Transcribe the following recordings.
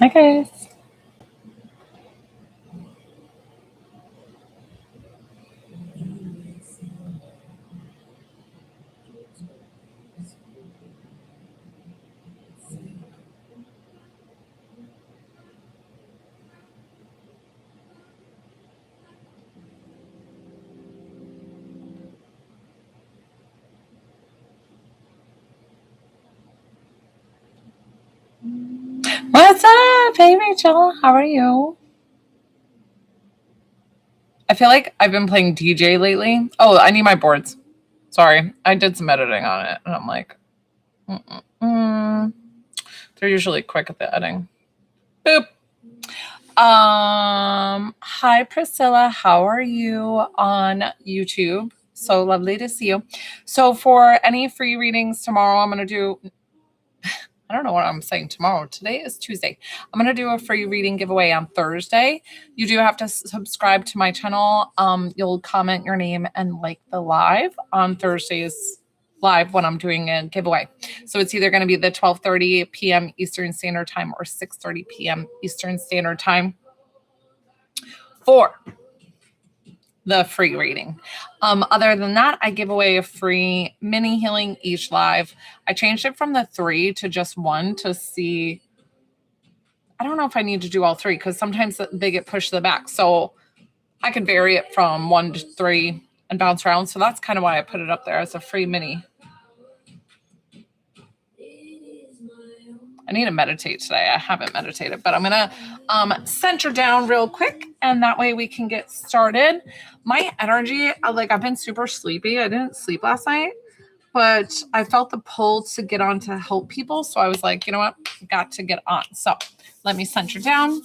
Hi, guys. What's up? Hey, Rachel. How are you? I feel like I've been playing DJ lately. Oh, I need my boards. Sorry. I did some editing on it, and I'm like, mm-mm-mm. They're usually quick at the editing. Boop. Hi, Priscilla. How are you on YouTube? So lovely to see you. So for any free readings tomorrow, I'm going to do I don't know what I'm saying tomorrow. Today is Tuesday. I'm going to do a free reading giveaway on Thursday. You do have to subscribe to my channel. You'll comment your name and like the live on Thursday's live when I'm doing a giveaway. So it's either going to be the 12:30 p.m. Eastern Standard Time or 6:30 p.m. Eastern Standard Time for the free reading. Other than that, I give away a free mini healing each live. I changed it from the 3 to just 1 to see. I don't know if I need to do all 3 because sometimes they get pushed to the back. So I can vary it from 1 to 3 and bounce around. So that's kind of why I put it up there as a free mini. I need to meditate today. I haven't meditated, but I'm going to center down real quick, and that way we can get started. My energy, I've been super sleepy. I didn't sleep last night, but I felt the pull to get on to help people. So I was like, you know what? Got to get on. So let me center down.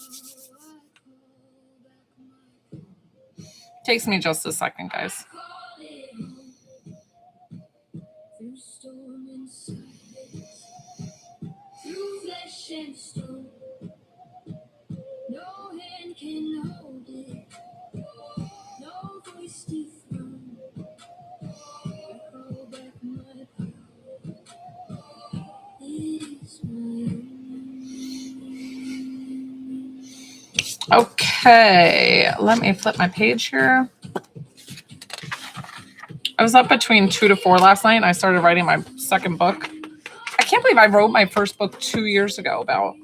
Takes me just a second, guys. Okay, let me flip my page here. I was up between 2 to 4 last night, and I started writing my second book. I can't believe I wrote my first book 2 years ago about.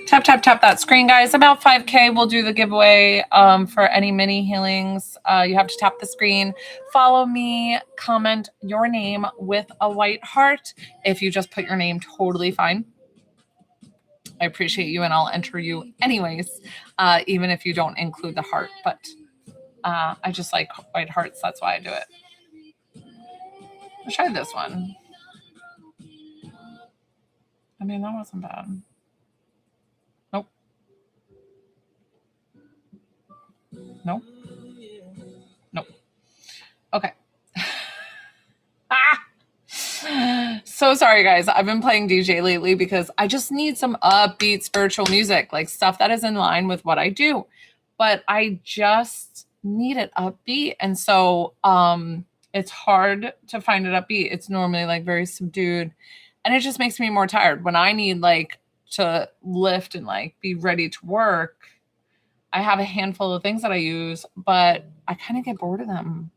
Tap that screen, guys. About 5K, we'll do the giveaway for any mini healings. You have to tap the screen. Follow me. Comment your name with a white heart. If you just put your name, totally fine. I appreciate you, and I'll enter you anyways, even if you don't include the heart. But I just like white hearts. That's why I do it. I tried this one. I mean, that wasn't bad. Nope. Nope. Nope. Okay. So sorry, guys. I've been playing DJ lately because I just need some upbeat spiritual music, like stuff that is in line with what I do. But I just need it upbeat. And so it's hard to find it upbeat. It's normally like very subdued. And it just makes me more tired. When I need like to lift and like be ready to work, I have a handful of things that I use, but I kind of get bored of them.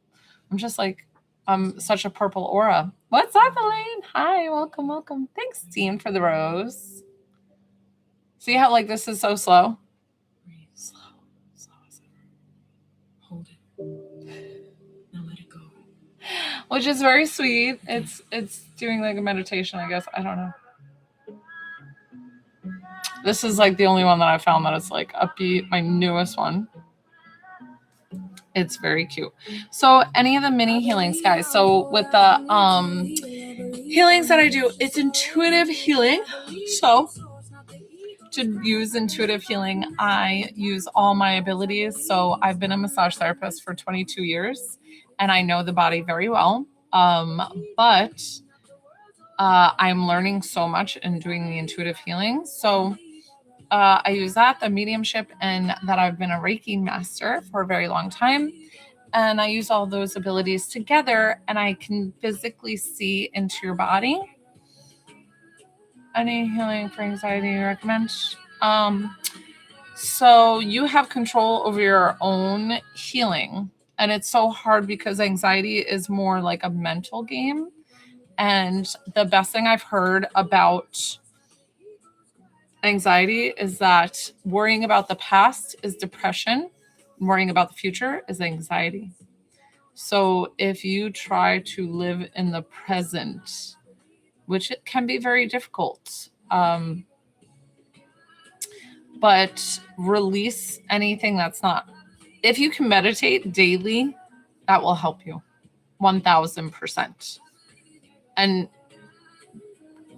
I'm just like, I'm such a purple aura. What's up, Elaine? Hi, welcome. Thanks, Dean, for the rose. See how like this is so slow? Slow as ever. Hold it. Now let it go. Which is very sweet. It's doing like a meditation, I guess. I don't know. This is like the only one that I found that is like upbeat, my newest one. It's very cute. So any of the mini healings, guys. So with the healings that I do, it's intuitive healing. So to use intuitive healing, I use all my abilities. So I've been a massage therapist for 22 years, and I know the body very well. But I'm learning so much in doing the intuitive healing. So I use that, the mediumship, and that I've been a Reiki master for a very long time. And I use all those abilities together, and I can physically see into your body. Any healing for anxiety you recommend? So you have control over your own healing. And it's so hard because anxiety is more like a mental game. And the best thing I've heard about anxiety is that worrying about the past is depression, worrying about the future is anxiety. So if you try to live in the present, which it can be very difficult, but release anything that's not. If you can meditate daily, that will help you 1000%. And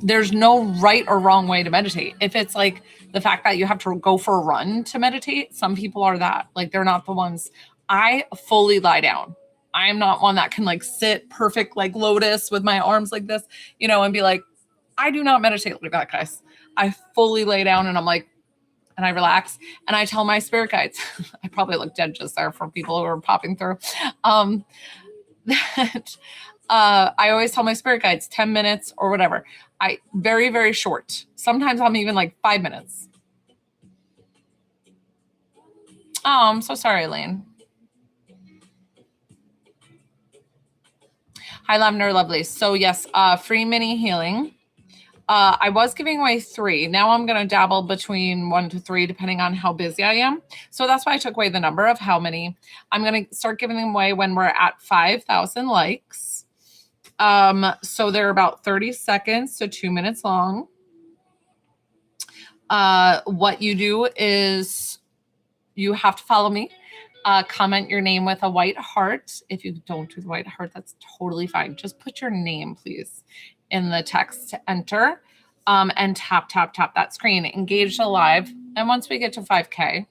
there's no right or wrong way to meditate. If it's like the fact that you have to go for a run to meditate, some people are that. Like they're not the ones. I fully lie down. I'm not one that can like sit perfect like lotus with my arms like this, and be like, I do not meditate like that, guys. I fully lay down and I'm like, and I relax and I tell my spirit guides, I probably look dead just there for people who are popping through, that I always tell my spirit guides 10 minutes or whatever. Very, very short. Sometimes I'm even like 5 minutes. Oh, I'm so sorry, Elaine. Hi, Lavender Lovely. So yes, free mini healing. I was giving away 3. Now I'm going to dabble between 1 to 3, depending on how busy I am. So that's why I took away the number of how many. I'm going to start giving them away when we're at 5,000 likes. So they're about 30 seconds to 2 minutes long. What you do is you have to follow me. Comment your name with a white heart. If you don't do the white heart, that's totally fine. Just put your name, please, in the text to enter, and tap that screen. Engage the live. And once we get to 5K,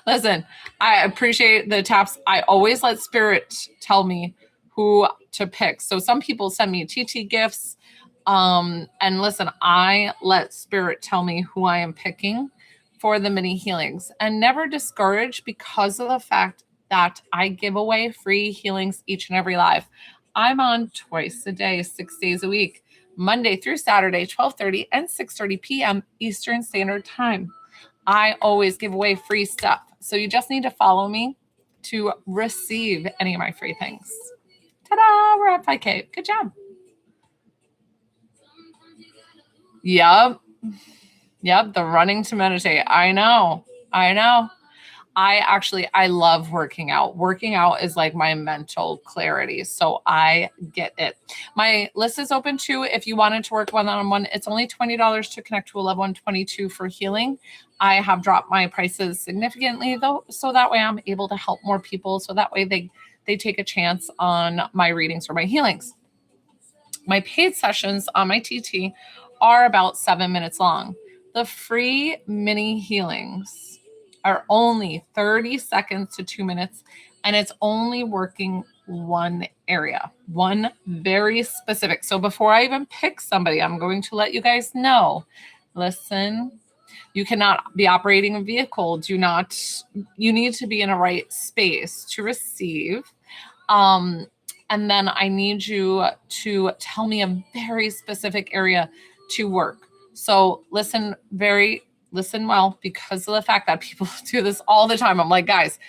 listen, I appreciate the taps. I always let Spirit tell me who to pick. So some people send me TT gifts. And listen, I let Spirit tell me who I am picking for the mini healings, and never discourage because of the fact that I give away free healings each and every live. I'm on twice a day, 6 days a week, Monday through Saturday, 12:30 and 6:30 p.m. Eastern Standard Time. I always give away free stuff. So you just need to follow me to receive any of my free things. Ta-da! We're at 5K. Good job. Yep, the running to meditate. I know. I love working out. Working out is like my mental clarity. So I get it. My list is open too. If you wanted to work one-on-one, it's only $20 to connect to a level 122 for healing. I have dropped my prices significantly though, so that way I'm able to help more people. So that way they take a chance on my readings or my healings. My paid sessions on my TT are about 7 minutes long. The free mini healings are only 30 seconds to 2 minutes, and it's only working one area, one very specific. So before I even pick somebody, I'm going to let you guys know, listen, you cannot be operating a vehicle. You need to be in a right space to receive. And then I need you to tell me a very specific area to work. So listen well, because of the fact that people do this all the time. I'm like, guys,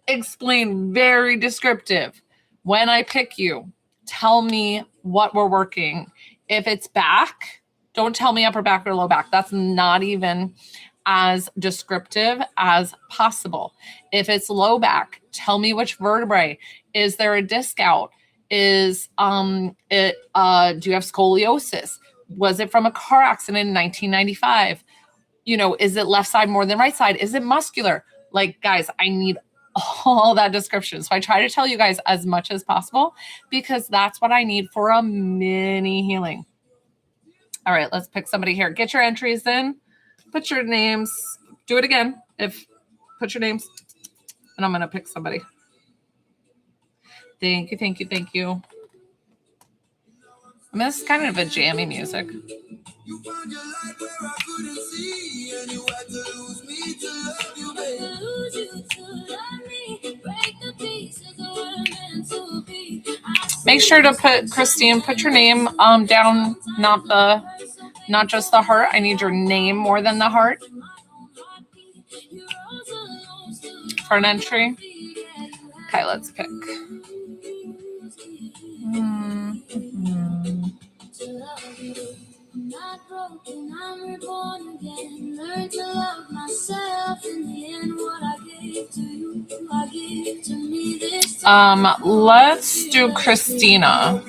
explain very descriptive. When I pick you, tell me what we're working. If it's back, don't tell me upper back or low back. That's not even as descriptive as possible. If it's low back, tell me which vertebrae. Is there a disc out? Do you have scoliosis? Was it from a car accident in 1995? Is it left side more than right side? Is it muscular? Like, guys, I need all that description. So I try to tell you guys as much as possible because that's what I need for a mini healing. All right, let's pick somebody here. Get your entries in. Put your names. Do it again. Put your names. And I'm going to pick somebody. Thank you. I mean, this is kind of a jammy music. You found your life where I couldn't see, and you had to lose me to love you, babe. Make sure to put Christine, put your name down, not just the heart. I need your name more than the heart for an entry. Okay, let's pick. Let's do Christina.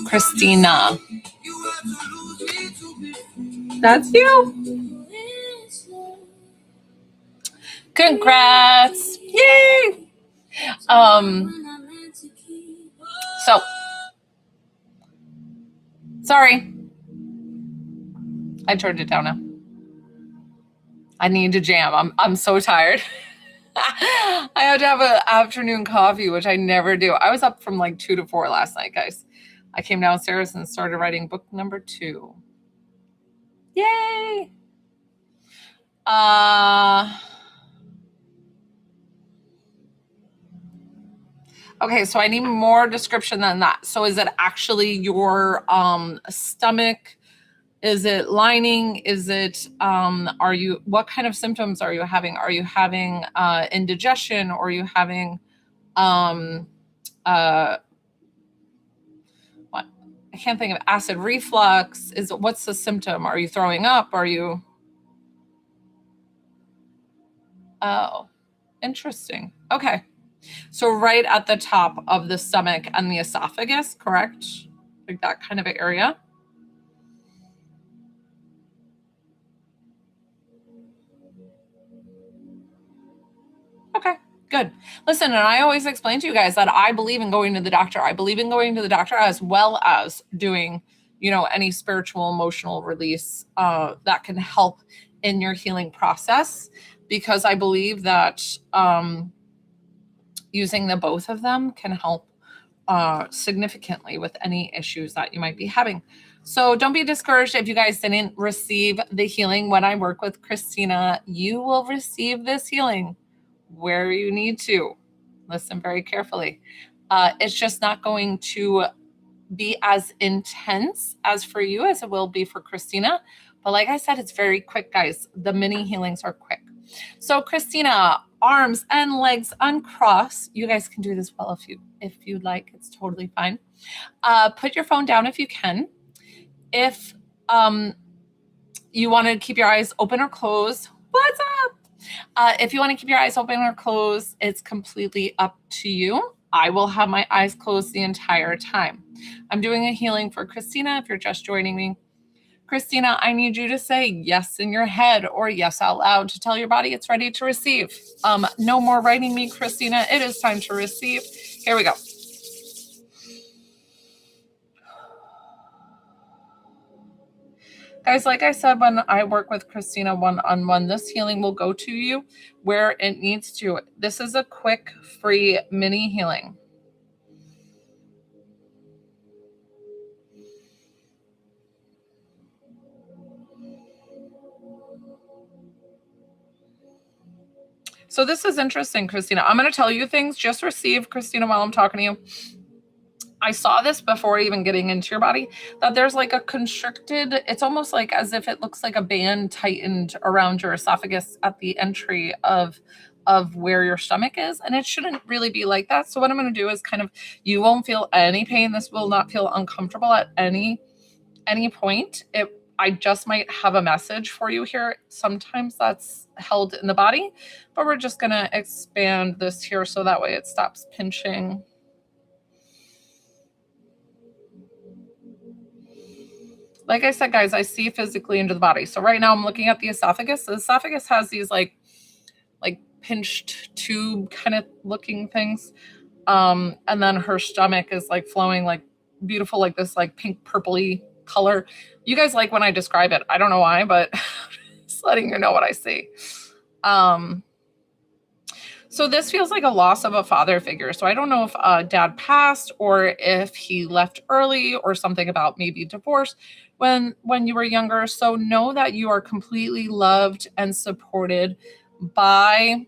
Christina. That's you. Congrats. Yay. So sorry. I turned it down now. I need to jam. I'm so tired. I had to have an afternoon coffee, which I never do. I was up from like 2 to 4 last night, guys. I came downstairs and started writing book number 2. Yay! Okay, so I need more description than that. So is it actually your stomach? Is it lining? Is it, what kind of symptoms are you having? Are you having indigestion? Or are you having, what? I can't think of acid reflux. What's the symptom? Are you throwing up? Are you? Oh, interesting. Okay. So right at the top of the stomach and the esophagus, correct? Like that kind of area. Okay, good. Listen, and I always explain to you guys that I believe in going to the doctor. I believe in going to the doctor as well as doing, any spiritual, emotional release that can help in your healing process, because I believe that using the both of them can help significantly with any issues that you might be having. So don't be discouraged if you guys didn't receive the healing. When I work with Christina, you will receive this healing where you need to. Listen very carefully. It's just not going to be as intense as for you as it will be for Christina. But like I said, it's very quick, guys. The mini healings are quick. So Christina, arms and legs uncross. You guys can do this well if you'd like. It's totally fine. Put your phone down if you can. If you want to keep your eyes open or closed, what's up? If you want to keep your eyes open or closed, it's completely up to you. I will have my eyes closed the entire time. I'm doing a healing for Christina if you're just joining me. Christina, I need you to say yes in your head or yes out loud to tell your body it's ready to receive. No more writing me, Christina. It is time to receive. Here we go. Guys, like I said, when I work with Christina one-on-one, this healing will go to you where it needs to. This is a quick, free mini healing. So this is interesting, Christina. I'm going to tell you things. Just receive, Christina, while I'm talking to you. I saw this before even getting into your body, that there's like a constricted, it's almost like as if it looks like a band tightened around your esophagus at the entry of where your stomach is. And it shouldn't really be like that. So what I'm going to do is you won't feel any pain. This will not feel uncomfortable at any point. I just might have a message for you here. Sometimes that's held in the body, but we're just going to expand this here so that way it stops pinching. Like I said, guys, I see physically into the body. So right now I'm looking at the esophagus. The esophagus has these like pinched tube kind of looking things. And then her stomach is like flowing like beautiful, like this like pink purpley color. You guys like when I describe it. I don't know why, but just letting you know what I see. So this feels like a loss of a father figure. So I don't know if dad passed or if he left early or something about maybe divorce when you were younger. So know that you are completely loved and supported by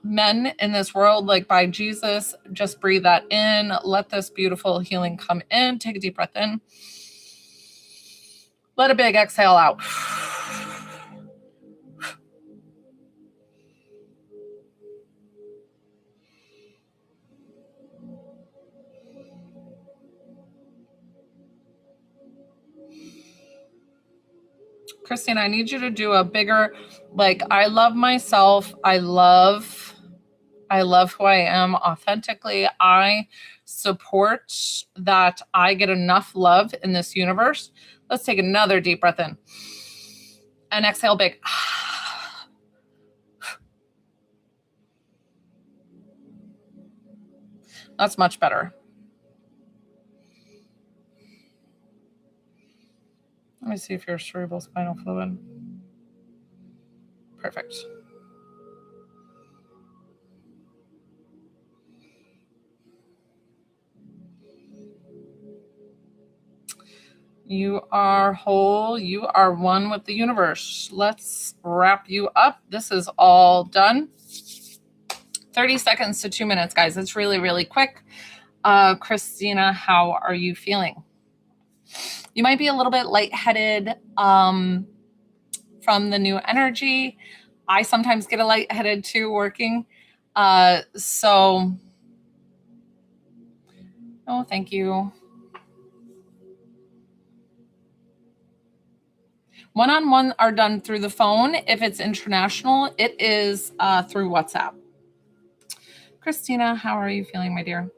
men in this world, like by Jesus. Just breathe that in. Let this beautiful healing come in. Take a deep breath in. Let a big exhale out. Christine, I need you to do a bigger, like, I love myself. I love who I am authentically. I support that I get enough love in this universe. Let's take another deep breath in and exhale big. That's much better. Let me see if you're cerebral spinal fluid. Perfect. You are whole. You are one with the universe. Let's wrap you up. This is all done. 30 seconds to 2 minutes, guys. It's really, really quick. Christina, how are you feeling? You might be a little bit lightheaded from the new energy. I sometimes get a lightheaded too working. Oh, thank you. One-on-one are done through the phone. If it's international, it is through WhatsApp. Christina, how are you feeling, my dear?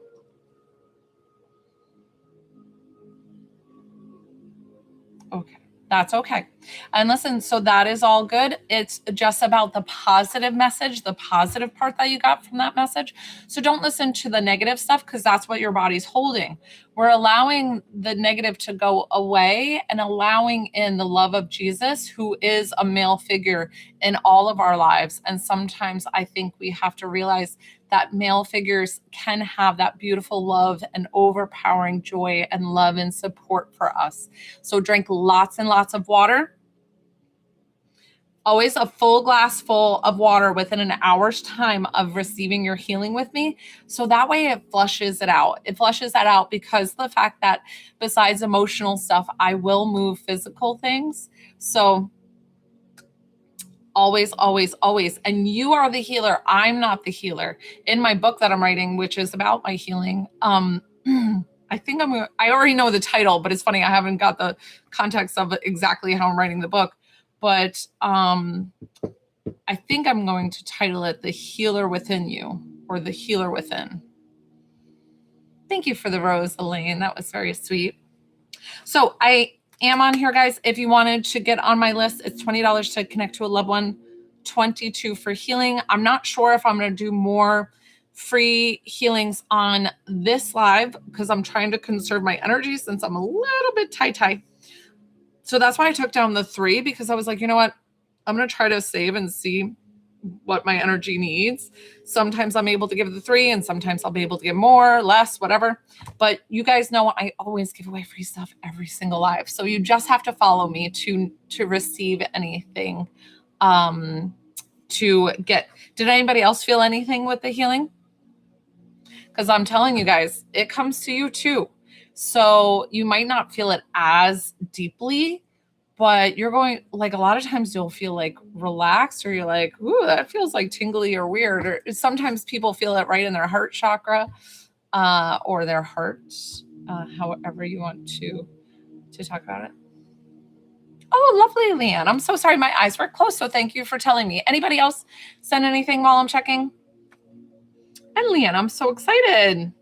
Okay, that's okay. And listen, so that is all good. It's just about the positive message, the positive part that you got from that message. So don't listen to the negative stuff because that's what your body's holding. We're allowing the negative to go away and allowing in the love of Jesus, who is a male figure in all of our lives. And sometimes I think we have to realize that male figures can have that beautiful love and overpowering joy and love and support for us. So drink lots and lots of water. Always a full glass full of water within an hour's time of receiving your healing with me. So that way it flushes it out. It flushes that out because of the fact that besides emotional stuff, I will move physical things. So always, always, always. And you are the healer. I'm not the healer. In my book that I'm writing, which is about my healing, I think I already know the title, but it's funny. I haven't got the context of exactly how I'm writing the book, but I think I'm going to title it The Healer Within You, or The Healer Within. Thank you for the rose, Elaine. That was very sweet. So I am on here, guys. If you wanted to get on my list, it's $20 to connect to a loved one, $22 for healing. I'm not sure if I'm going to do more free healings on this live because I'm trying to conserve my energy since I'm a little bit tight. So that's why I took down the 3, because I was like, you know what? I'm going to try to save and see what my energy needs. Sometimes I'm able to give the 3 and sometimes I'll be able to give more, less, whatever. But you guys know I always give away free stuff every single live. So you just have to follow me to receive anything. To get, did anybody else feel anything with the healing? Because I'm telling you guys, it comes to you too. So you might not feel it as deeply, but you're going, like, a lot of times you'll feel like relaxed, or you're like, ooh, that feels like tingly or weird. Or sometimes people feel it right in their heart chakra, or their heart, however you want to talk about it. Oh, lovely, Leanne. I'm so sorry. My eyes were closed. So thank you for telling me. Anybody else send anything while I'm checking? And Leanne, I'm so excited.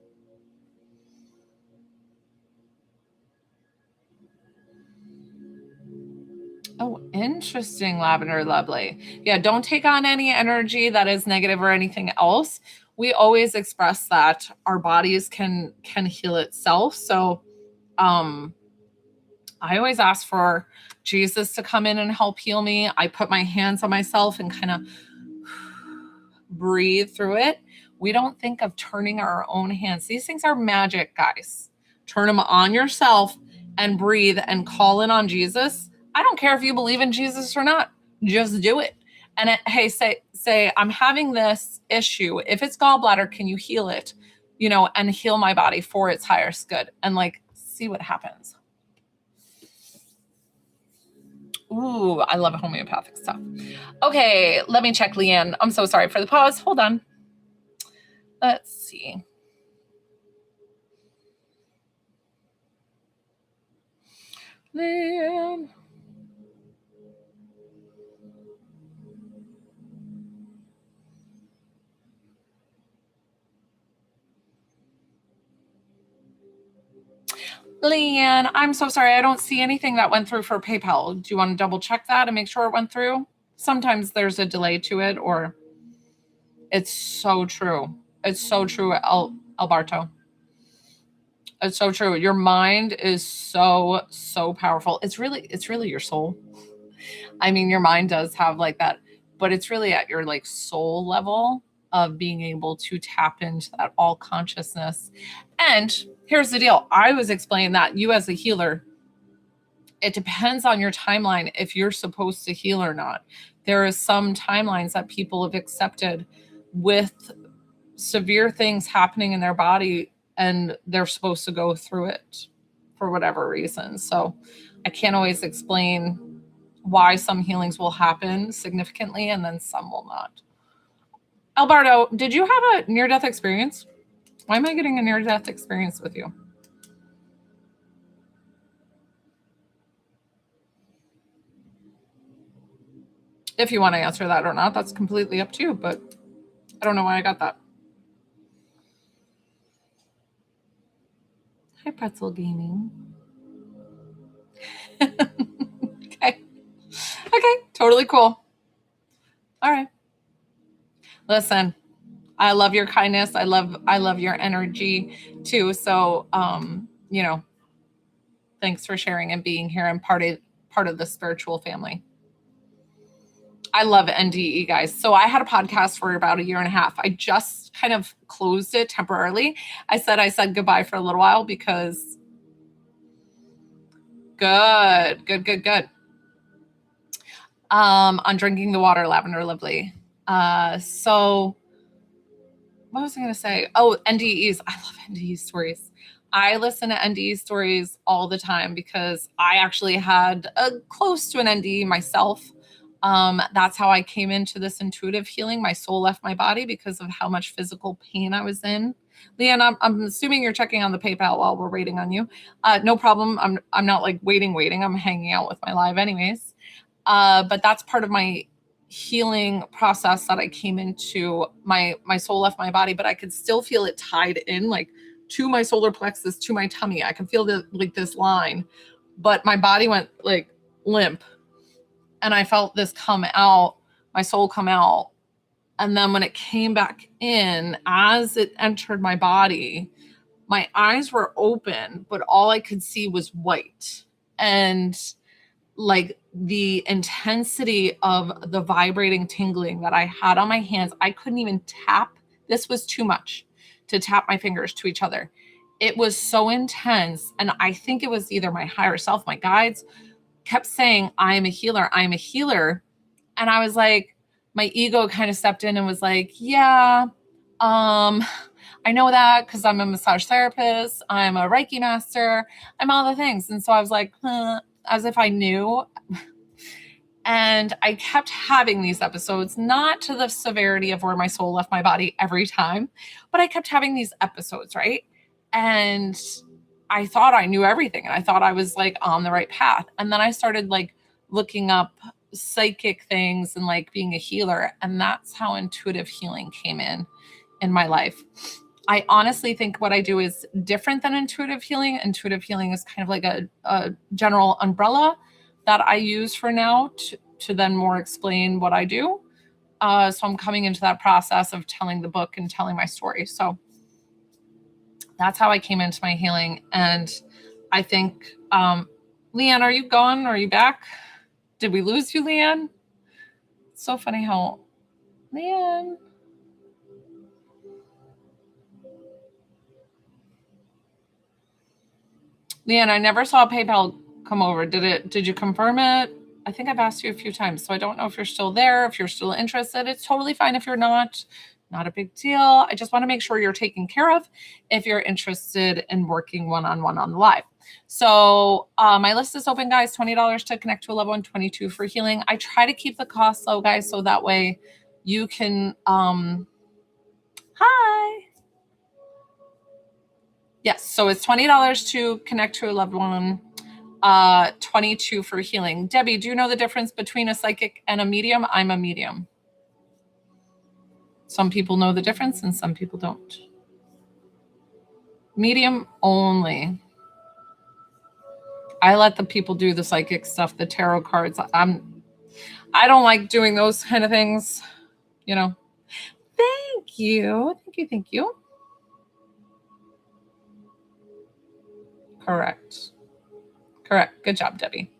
Oh, interesting, Lavender Lovely. Yeah, don't take on any energy that is negative or anything else. We always express that our bodies can heal itself. So I always ask for Jesus to come in and help heal me. I put my hands on myself and kind of breathe through it. We don't think of turning our own hands. These things are magic, guys. Turn them on yourself and breathe and call in on Jesus. I don't care if you believe in Jesus or not. Just do it. And hey, say I'm having this issue. If it's gallbladder, can you heal it? And heal my body for its highest good, and like see what happens. Ooh, I love homeopathic stuff. Okay, let me check, Leanne. I'm so sorry for the pause. Hold on. Let's see. Leanne. Leanne, I'm so sorry. I don't see anything that went through for PayPal. Do you want to double check that and make sure it went through? Sometimes there's a delay to it, or it's so true. It's so true, Alberto. It's so true. Your mind is so, so powerful. It's really your soul. I mean, your mind does have like that, but it's really at your like soul level of being able to tap into that all consciousness. And here's the deal. I was explaining that you as a healer, it depends on your timeline if you're supposed to heal or not. There are some timelines that people have accepted with severe things happening in their body, and they're supposed to go through it for whatever reason. So I can't always explain why some healings will happen significantly and then some will not. Alberto, did you have a near-death experience? Why am I getting a near-death experience with you? If you want to answer that or not, that's completely up to you, but I don't know why I got that. Hi, Pretzel Gaming. Okay. Okay, totally cool. All right. Listen, I love your kindness. I love your energy too. So, thanks for sharing and being here and part of the spiritual family. I love NDE, guys. So I had a podcast for about a year and a half. I just kind of closed it temporarily. I said goodbye for a little while because good. On drinking the water, Lavender Lovely. So what was I going to say? Oh, NDEs. I love NDE stories. I listen to NDE stories all the time because I actually had close to an NDE myself. That's how I came into this intuitive healing. My soul left my body because of how much physical pain I was in. Leanne, I'm assuming you're checking on the PayPal while we're waiting on you. No problem. I'm not like waiting. I'm hanging out with my live anyways. But that's part of my healing process that I came into. My soul left my body, but I could still feel it tied in like to my solar plexus, to my tummy. I could feel this line, but my body went like limp. And I felt this come out, my soul come out. And then when it came back in, as it entered my body, my eyes were open, but all I could see was white. And like the intensity of the vibrating tingling that I had on my hands, I couldn't even tap. This was too much to tap my fingers to each other. It was so intense. And I think it was either my higher self, my guides, kept saying, I am a healer. I am a healer. And I was like, my ego kind of stepped in and was like, yeah, I know that because I'm a massage therapist. I'm a Reiki master. I'm all the things. And so I was like, as if I knew. And I kept having these episodes, not to the severity of where my soul left my body every time, but I kept having these episodes, right? And I thought I knew everything and I thought I was like on the right path. And then I started like looking up psychic things and like being a healer. And that's how intuitive healing came in my life. I honestly think what I do is different than intuitive healing. Intuitive healing is kind of like a general umbrella that I use for now to then more explain what I do. So I'm coming into that process of telling the book and telling my story. So that's how I came into my healing. And I think, Leanne, are you gone? Are you back? Did we lose you, Leanne? It's so funny how, Leanne. Leanne, I never saw PayPal come over. Did you confirm it? I think I've asked you a few times, so I don't know if you're still there, if you're still interested. It's totally fine if you're not. Not a big deal. I just want to make sure you're taken care of if you're interested in working one-on-one on the live. So my list is open, guys. $20 to connect to a loved one, 22 for healing. I try to keep the cost low, guys, so that way you can hi. Yes, so it's $20 to connect to a loved one, 22 for healing. Debbie, do you know the difference between a psychic and a medium? I'm a medium. Some people know the difference and some people don't. Medium only. I let the people do the psychic stuff, the tarot cards. I don't like doing those kind of things, you know. Thank you. Thank you. Thank you. Correct. Correct. Good job, Debbie.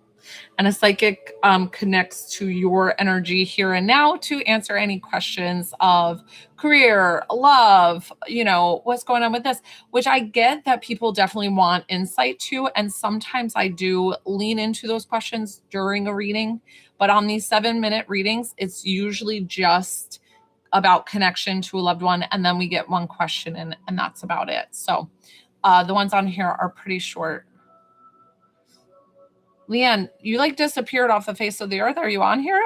And a psychic connects to your energy here and now to answer any questions of career, love, you know, what's going on with this, which I get that people definitely want insight to. And sometimes I do lean into those questions during a reading. But on these 7-minute readings, it's usually just about connection to a loved one. And then we get one question in, and that's about it. So the ones on here are pretty short. Leanne, you like disappeared off the face of the earth. Are you on here?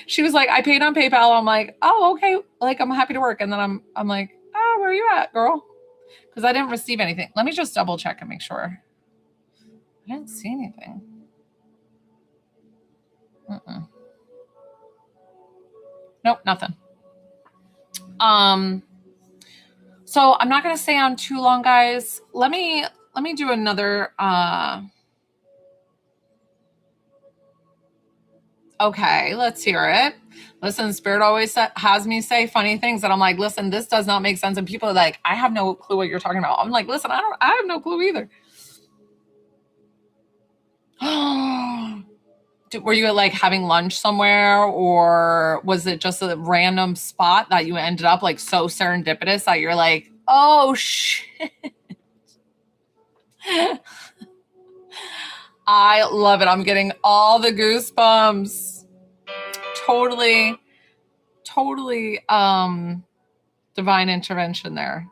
She was like, I paid on PayPal. I'm like, oh, okay. Like, I'm happy to work. And then I'm like, oh, where are you at, girl? Because I didn't receive anything. Let me just double check and make sure. I didn't see anything. Nope, nothing. So I'm not going to stay on too long, guys. Let me do another, okay, let's hear it. Listen, Spirit always has me say funny things that I'm like, listen, this does not make sense. And people are like, I have no clue what you're talking about. I'm like, listen, I have no clue either. Were you like having lunch somewhere, or was it just a random spot that you ended up like so serendipitous that you're like, oh shit. I love it. I'm getting all the goosebumps. Totally divine intervention there.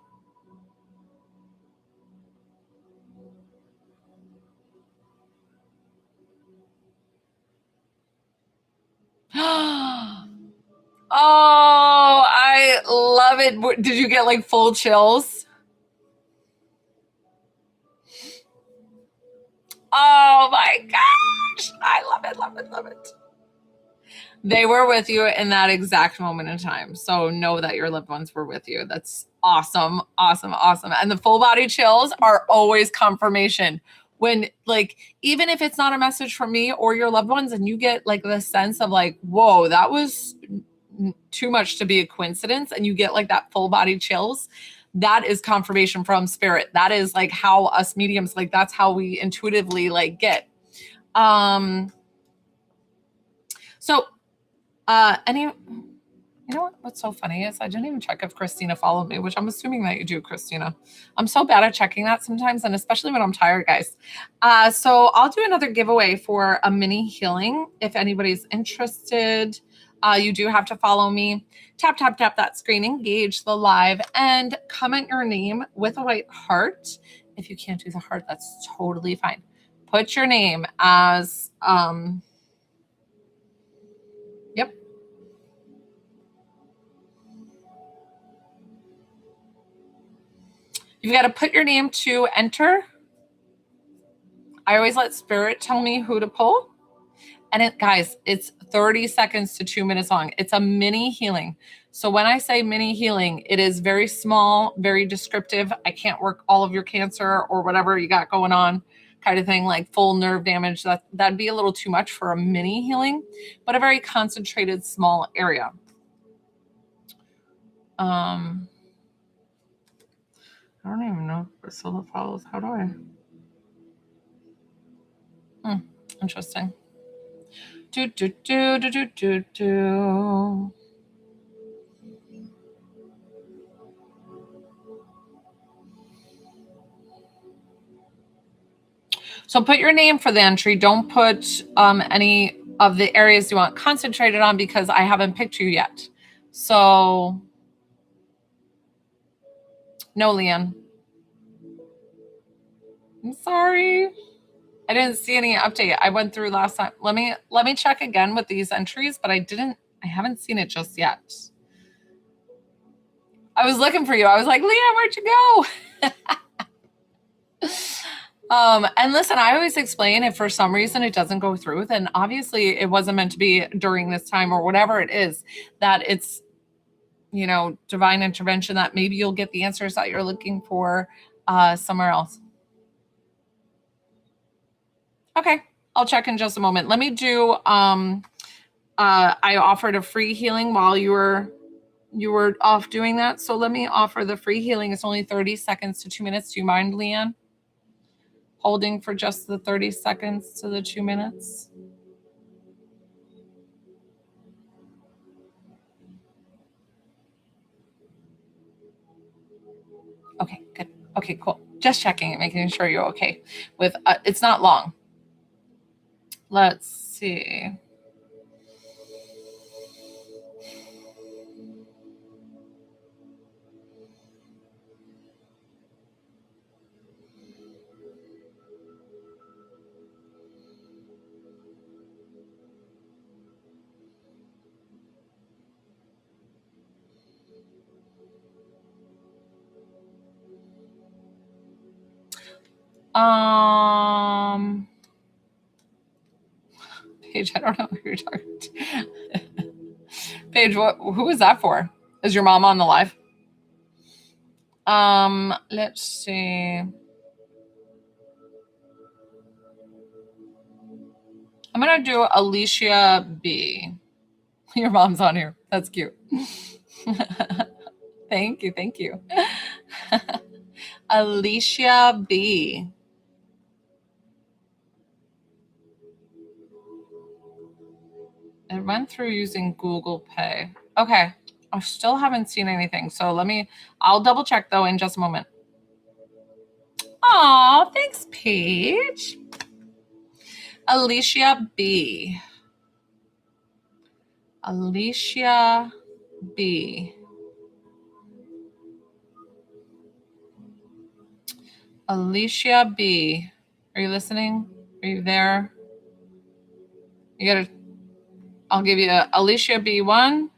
Oh, I love it. Did you get like full chills? Oh my gosh. I love it, love it, love it. They were with you in that exact moment in time. So know that your loved ones were with you. That's awesome, awesome, awesome. And the full body chills are always confirmation. When, like, even if it's not a message from me or your loved ones, and you get like the sense of like, whoa, that was too much to be a coincidence, and you get like that full body chills, that is confirmation from spirit. That is like how us mediums, like that's how we intuitively like get. So you know what's so funny is I didn't even check if Christina followed me, which I'm assuming that you do, Christina. I'm so bad at checking that sometimes, and especially when I'm tired, guys. So I'll do another giveaway for a mini healing if anybody's interested. You do have to follow me. Tap that screen, engage the live, and comment your name with a white heart. If you can't do the heart, that's totally fine. Put your name as yep. You've got to put your name to enter. I always let spirit tell me who to pull. And it, guys, it's 30 seconds to 2 minutes long. It's a mini healing. So when I say mini healing, it is very small, very descriptive. I can't work all of your cancer or whatever you got going on, kind of thing, like full nerve damage. That'd be a little too much for a mini healing, but a very concentrated, small area. I don't even know if Priscilla follows. How do I? Interesting. Do. So put your name for the entry. Don't put any of the areas you want concentrated on because I haven't picked you yet. So no, Leanne. I'm sorry. I didn't see any update. I went through last time. Let me check again with these entries, but I haven't seen it just yet. I was looking for you. I was like, Leanne, where'd you go? And listen, I always explain if for some reason it doesn't go through, then obviously it wasn't meant to be during this time or whatever it is, that it's, divine intervention, that maybe you'll get the answers that you're looking for somewhere else. Okay, I'll check in just a moment. Let me do, I offered a free healing while you were off doing that. So let me offer the free healing. It's only 30 seconds to 2 minutes. Do you mind, Leanne? Holding for just the 30 seconds to the 2 minutes. Okay, good. Okay, cool. Just checking it, making sure you're okay with, it's not long. Let's see. Paige, I don't know who you're talking to. Paige, who is that for? Is your mom on the live? Let's see. I'm gonna do Alicia B. Your mom's on here. That's cute. Thank you. Alicia B. It went through using Google Pay. Okay. I still haven't seen anything. So I'll double check though in just a moment. Aw, thanks, Paige. Alicia B. Alicia B. Alicia B. Are you listening? Are you there? I'll give you Alicia B1.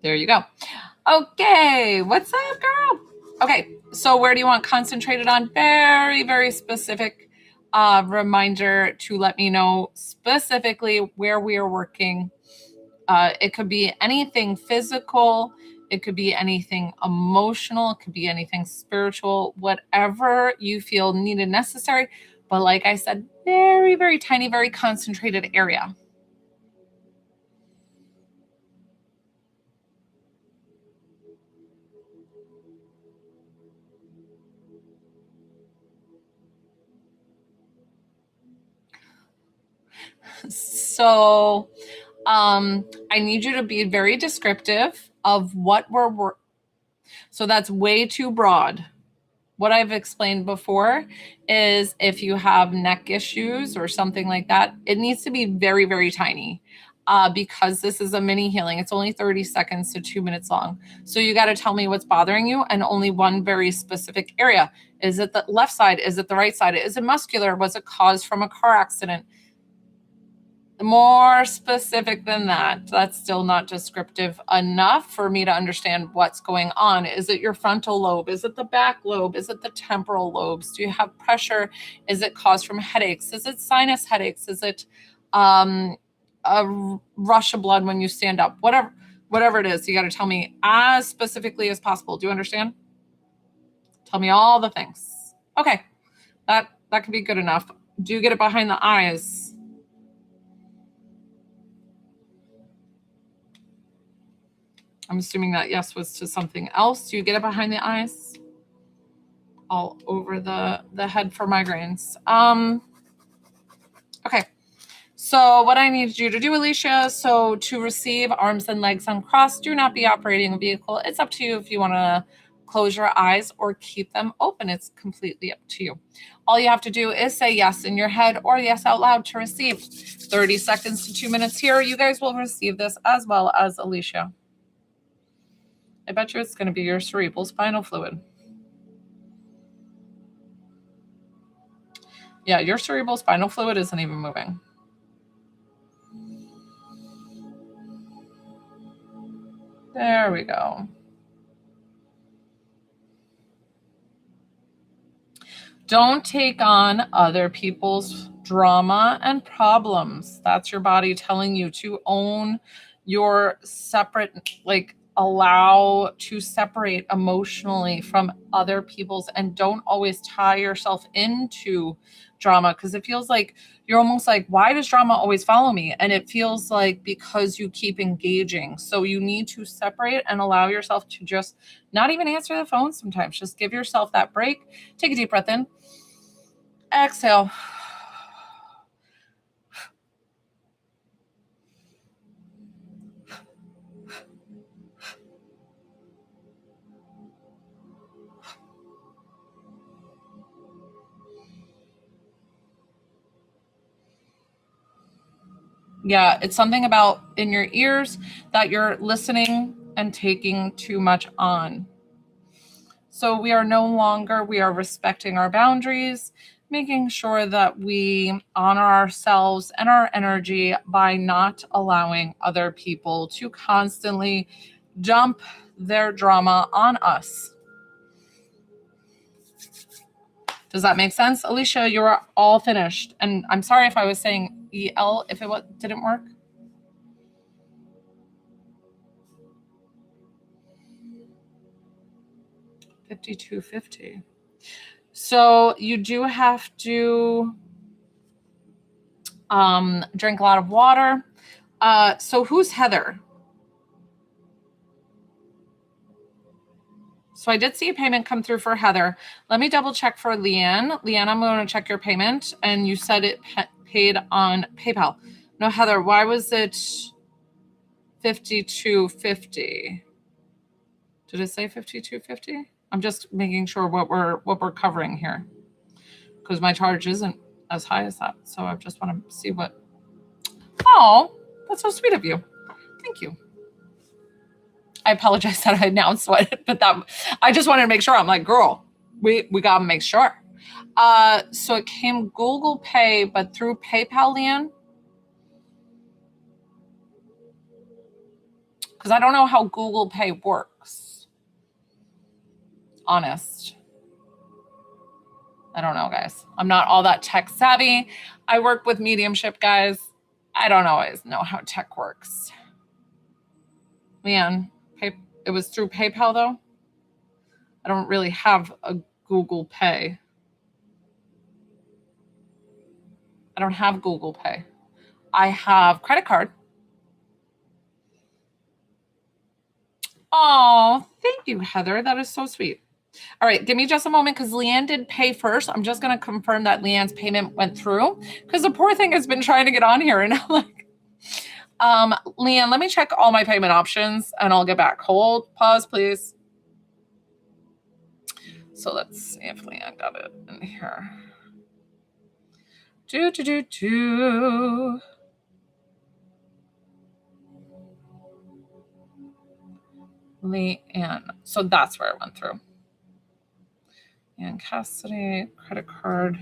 There you go. Okay, what's up, girl? Okay, so where do you want concentrated on? Very, very specific reminder to let me know specifically where we are working. It could be anything physical. It could be anything emotional. It could be anything spiritual, whatever you feel needed, necessary. But like I said, very, very tiny, very concentrated area. So I need you to be very descriptive of what so that's way too broad. What I've explained before is if you have neck issues or something like that, it needs to be very, very tiny because this is a mini healing. It's only 30 seconds to 2 minutes long. So you got to tell me what's bothering you and only one very specific area. Is it the left side? Is it the right side? Is it muscular? Was it caused from a car accident? More specific than that, that's still not descriptive enough for me to understand what's going on. Is it your frontal lobe? Is it the back lobe? Is it the temporal lobes? Do you have pressure? Is it caused from headaches? Is it sinus headaches? Is it a rush of blood when you stand up? Whatever it is, you got to tell me as specifically as possible. Do you understand? Tell me all the things. Okay, that can be good enough. Do you get it behind the eyes? I'm assuming that yes was to something else. Do you get it behind the eyes? All over the head for migraines. Okay. So what I need you to do, Alicia, to receive arms and legs uncrossed, do not be operating a vehicle. It's up to you if you want to close your eyes or keep them open. It's completely up to you. All you have to do is say yes in your head or yes out loud to receive. 30 seconds to 2 minutes here. You guys will receive this as well as Alicia. I bet you it's going to be your cerebral spinal fluid. Yeah, your cerebral spinal fluid isn't even moving. There we go. Don't take on other people's drama and problems. That's your body telling you to own your separate, like allow to separate emotionally from other people's, and don't always tie yourself into drama, because it feels like you're almost like, why does drama always follow me? And it feels like because you keep engaging. So you need to separate and allow yourself to just not even answer the phone sometimes. Just give yourself that break. Take a deep breath in. Exhale. Yeah, it's something about in your ears that you're listening and taking too much on. So we are respecting our boundaries, making sure that we honor ourselves and our energy by not allowing other people to constantly dump their drama on us. Does that make sense? Alicia, you're all finished. And I'm sorry if I was saying EL if it didn't work. $52.50. So you do have to drink a lot of water. So who's Heather? So I did see a payment come through for Heather. Let me double check for Leanne. Leanne, I'm going to check your payment. And you said it paid on PayPal. No, Heather, why was it $52.50? Did it say $52.50? I'm just making sure what we're covering here, because my charge isn't as high as that. So I just want to see what. Oh, that's so sweet of you. Thank you. I apologize that I announced what, but I just wanted to make sure. I'm like, girl, we gotta make sure. So it came Google Pay, but through PayPal, Leanne? Because I don't know how Google Pay works. Honest. I don't know, guys. I'm not all that tech savvy. I work with mediumship, guys. I don't always know how tech works. Leanne, it was through PayPal, though? I don't really have a Google Pay. I don't have Google Pay. I have credit card. Oh, thank you, Heather. That is so sweet. All right, give me just a moment because Leanne did pay first. I'm just going to confirm that Leanne's payment went through, because the poor thing has been trying to get on here. And I'm like, Leanne, let me check all my payment options and I'll get back. Hold, pause, please. So let's see if Leanne got it in here. Leanne. So that's where it went through. Leanne Cassidy, credit card,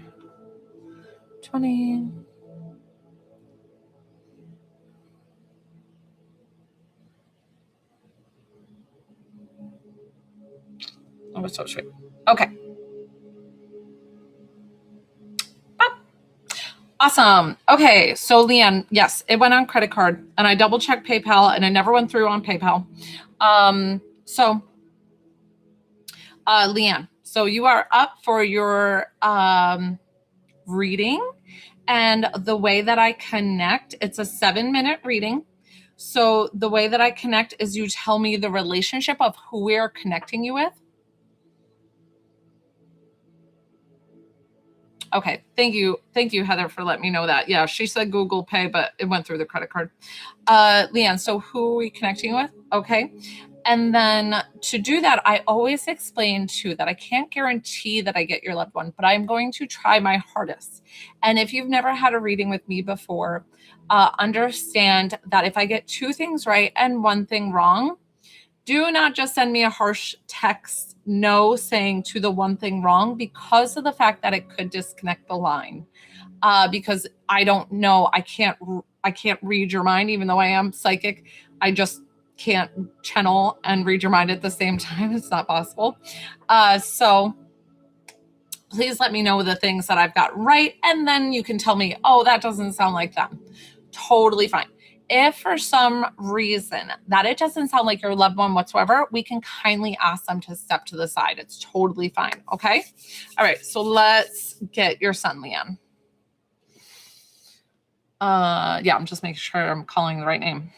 20. Oh, it's so sweet. Okay. Awesome. Okay. So Leanne, yes, it went on credit card, and I double checked PayPal and it never went through on PayPal. Leanne, so you are up for your reading, and the way that I connect, it's a 7-minute reading. So the way that I connect is you tell me the relationship of who we are connecting you with. Okay. Thank you. Thank you, Heather, for letting me know that. Yeah, she said Google Pay, but it went through the credit card. Leanne, so who are we connecting with? Okay. And then to do that, I always explain too that I can't guarantee that I get your loved one, but I'm going to try my hardest. And if you've never had a reading with me before, understand that if I get two things right and one thing wrong, do not just send me a harsh text no saying to the one thing wrong, because of the fact that it could disconnect the line. Because I don't know, I can't read your mind, even though I am psychic. I just can't channel and read your mind at the same time. It's not possible. So please let me know the things that I've got right, and then you can tell me, oh, that doesn't sound like them. Totally fine. If for some reason that it doesn't sound like your loved one whatsoever, we can kindly ask them to step to the side. It's totally fine. Okay. All right. So let's get your son, Leanne. Yeah, I'm just making sure I'm calling the right name.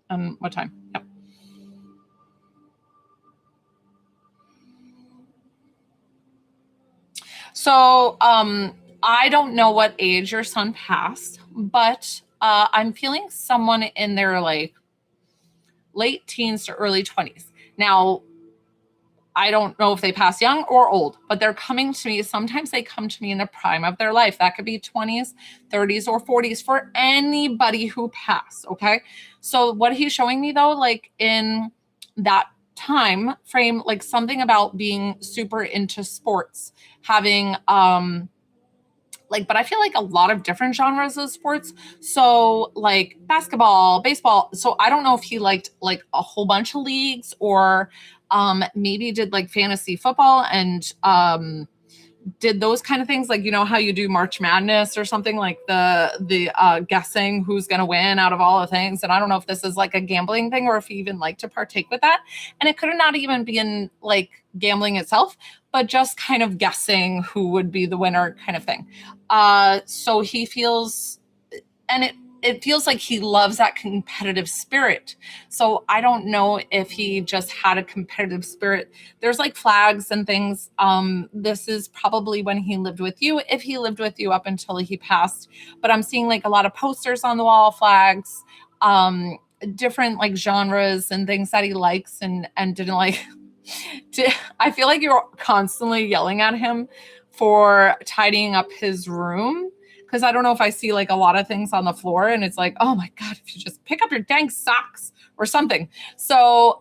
And what time? Yep. So I don't know what age your son passed, but I'm feeling someone in their like late teens to early 20s. Now, I don't know if they pass young or old, but they're coming to me. Sometimes they come to me in the prime of their life. That could be 20s, 30s, or 40s for anybody who passed. Okay. So what he's showing me though, like in that time frame, like something about being super into sports, having like, but I feel like a lot of different genres of sports. So like basketball, baseball. So I don't know if he liked like a whole bunch of leagues, or maybe did like fantasy football and did those kind of things, like you know how you do March Madness or something, like the guessing who's going to win out of all the things. And I don't know if this is like a gambling thing or if he even liked to partake with that. And it could have not even been like gambling itself, but just kind of guessing who would be the winner kind of thing. So he feels, and it feels like he loves that competitive spirit. So I don't know if he just had a competitive spirit. There's like flags and things. This is probably when he lived with you, if he lived with you up until he passed. But I'm seeing like a lot of posters on the wall, flags, different like genres and things that he likes and didn't like. I feel like you're constantly yelling at him for tidying up his room, because I don't know if I see like a lot of things on the floor and it's like, oh my God, if you just pick up your dang socks or something. So,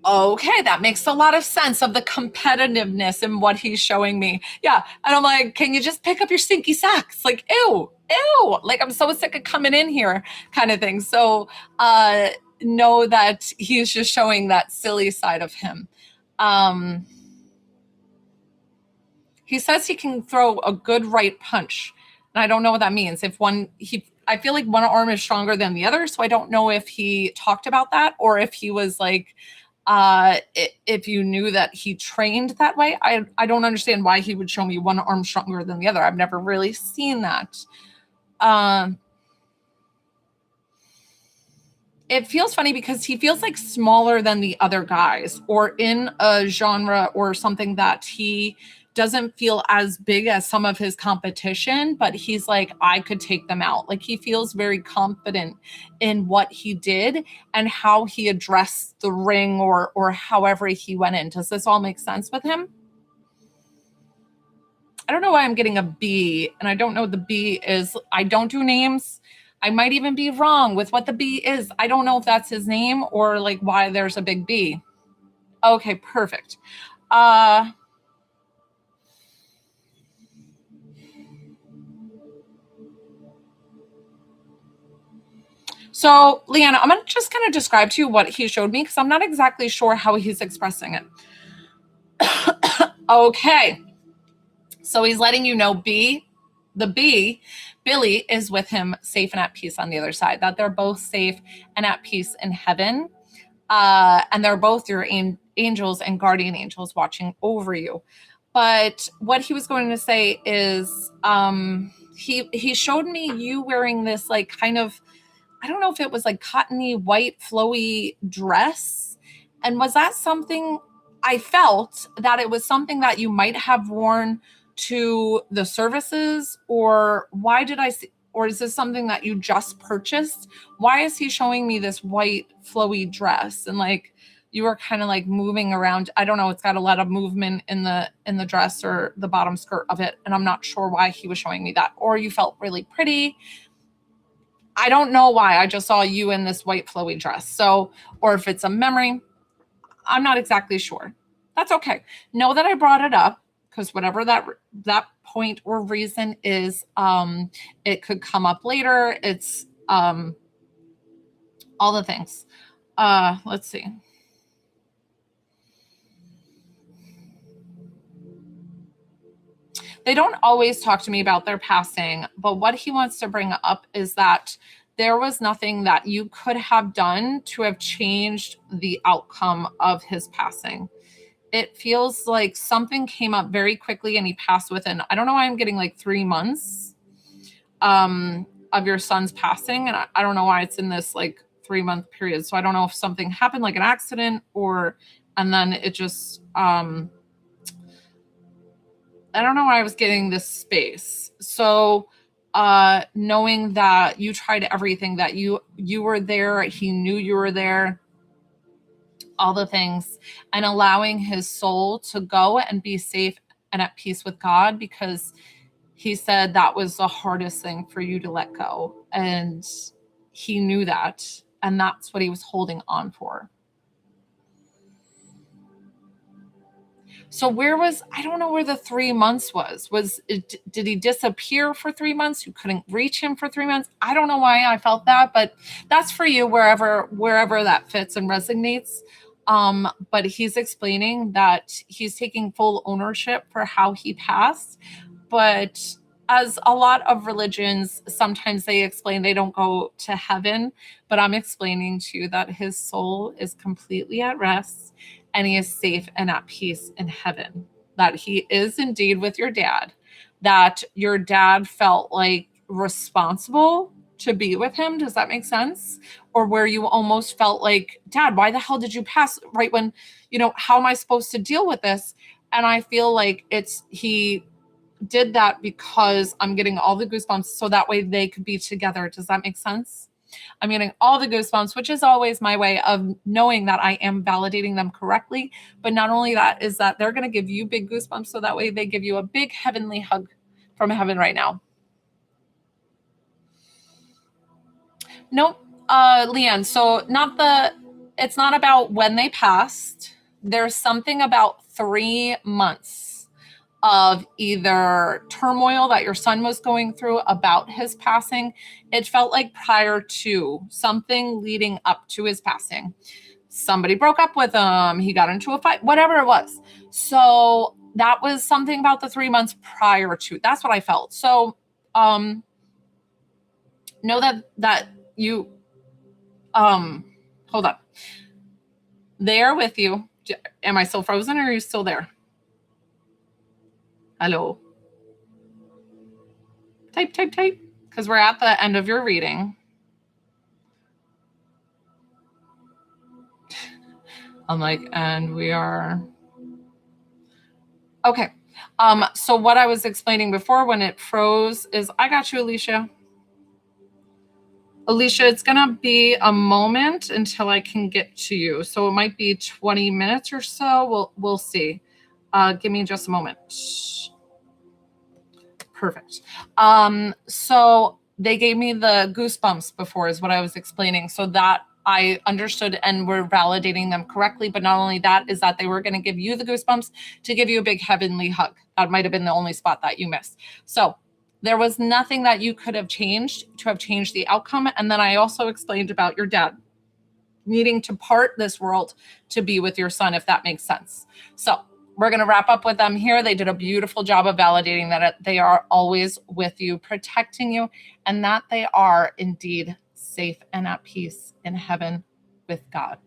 okay, that makes a lot of sense of the competitiveness in what he's showing me. Yeah. And I'm like, can you just pick up your stinky socks? Like, ew, ew. Like, I'm so sick of coming in here kind of thing. So, know that he's just showing that silly side of him. He says he can throw a good right punch. And I don't know what that means. I feel like one arm is stronger than the other. So I don't know if he talked about that or if he was like, if you knew that he trained that way. I don't understand why he would show me one arm stronger than the other. I've never really seen that. It feels funny because he feels like smaller than the other guys, or in a genre or something that he doesn't feel as big as some of his competition, but he's like, I could take them out. Like he feels very confident in what he did and how he addressed the ring, or however he went in. Does this all make sense with him? I don't know why I'm getting a B, and I don't know what the B is. I don't do names. I might even be wrong with what the B is. I don't know if that's his name or like why there's a big B. Okay, perfect. So, Leanna, I'm just going to describe to you what he showed me because I'm not exactly sure how he's expressing it. Okay. So he's letting you know the B, Billy, is with him safe and at peace on the other side, that they're both safe and at peace in heaven. And they're both your angels and guardian angels watching over you. But what he was going to say is he showed me you wearing this like kind of, I don't know if it was like cottony white flowy dress. And was that something, I felt that it was something that you might have worn to the services, or why did I see, or is this something that you just purchased? Why is he showing me this white flowy dress and like you were kind of like moving around? I don't know, it's got a lot of movement in the dress or the bottom skirt of it, and I'm not sure why he was showing me that. Or you felt really pretty. I don't know why. I just saw you in this white flowy dress. So, or if it's a memory, I'm not exactly sure. That's okay. Know that I brought it up because whatever that point or reason is, it could come up later. It's all the things. Let's see. They don't always talk to me about their passing, but what he wants to bring up is that there was nothing that you could have done to have changed the outcome of his passing. It feels like something came up very quickly and he passed within, I don't know why I'm getting like 3 months of your son's passing. And I don't know why it's in this like 3-month period. So I don't know if something happened like an accident and then it just, I don't know why I was getting this space. So knowing that you tried everything, that you were there, he knew you were there, all the things, and allowing his soul to go and be safe and at peace with God, because he said that was the hardest thing for you to let go. And he knew that. And that's what he was holding on for. So I don't know where the 3 months did he disappear for 3 months? You couldn't reach him for 3 months? I don't know why I felt that, but that's for you wherever that fits and resonates. But he's explaining that he's taking full ownership for how he passed. But as a lot of religions, sometimes they explain they don't go to heaven, but I'm explaining to you that his soul is completely at rest and he is safe and at peace in heaven, that he is indeed with your dad, that your dad felt like responsible to be with him. Does that make sense? Or where you almost felt like, Dad, why the hell did you pass right when, how am I supposed to deal with this? And I feel like he did that because I'm getting all the goosebumps so that way they could be together. Does that make sense? I'm getting all the goosebumps, which is always my way of knowing that I am validating them correctly. But not only that, is that they're going to give you big goosebumps so that way they give you a big heavenly hug from heaven right now. Nope. Leanne, so it's not about when they passed. There's something about 3 months of either turmoil that your son was going through about his passing. It felt like prior to something leading up to his passing. Somebody broke up with him. He got into a fight, whatever it was. So that was something about the 3 months prior to. That's what I felt. So know that you, hold on. They are with you. Am I still frozen or are you still there? Hello. Type, because we're at the end of your reading. I'm like, and we are. Okay. So what I was explaining before when it froze is, I got you, Alicia. Alicia, it's going to be a moment until I can get to you. So it might be 20 minutes or so. We'll see. Give me just a moment. Perfect. So they gave me the goosebumps before is what I was explaining. So that I understood and we're validating them correctly. But not only that, is that they were going to give you the goosebumps to give you a big heavenly hug. That might have been the only spot that you missed. So there was nothing that you could have changed to have changed the outcome. And then I also explained about your dad needing to part this world to be with your son, if that makes sense. So we're going to wrap up with them here. They did a beautiful job of validating that they are always with you, protecting you, and that they are indeed safe and at peace in heaven with God.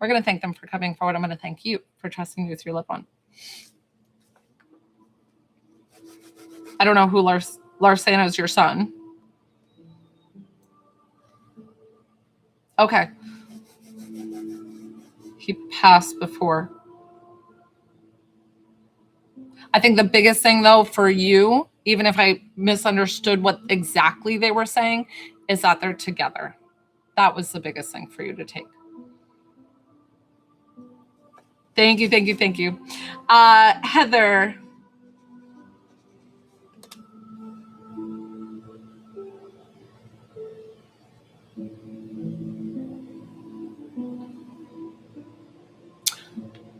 We're going to thank them for coming forward. I'm going to thank you for trusting me with your loved one. I don't know who Larsana is your son. Okay. He passed before. I think the biggest thing, though, for you even if I misunderstood what exactly they were saying, is that they're together. That was the biggest thing for you to take. Thank you, thank you, thank you. Heather.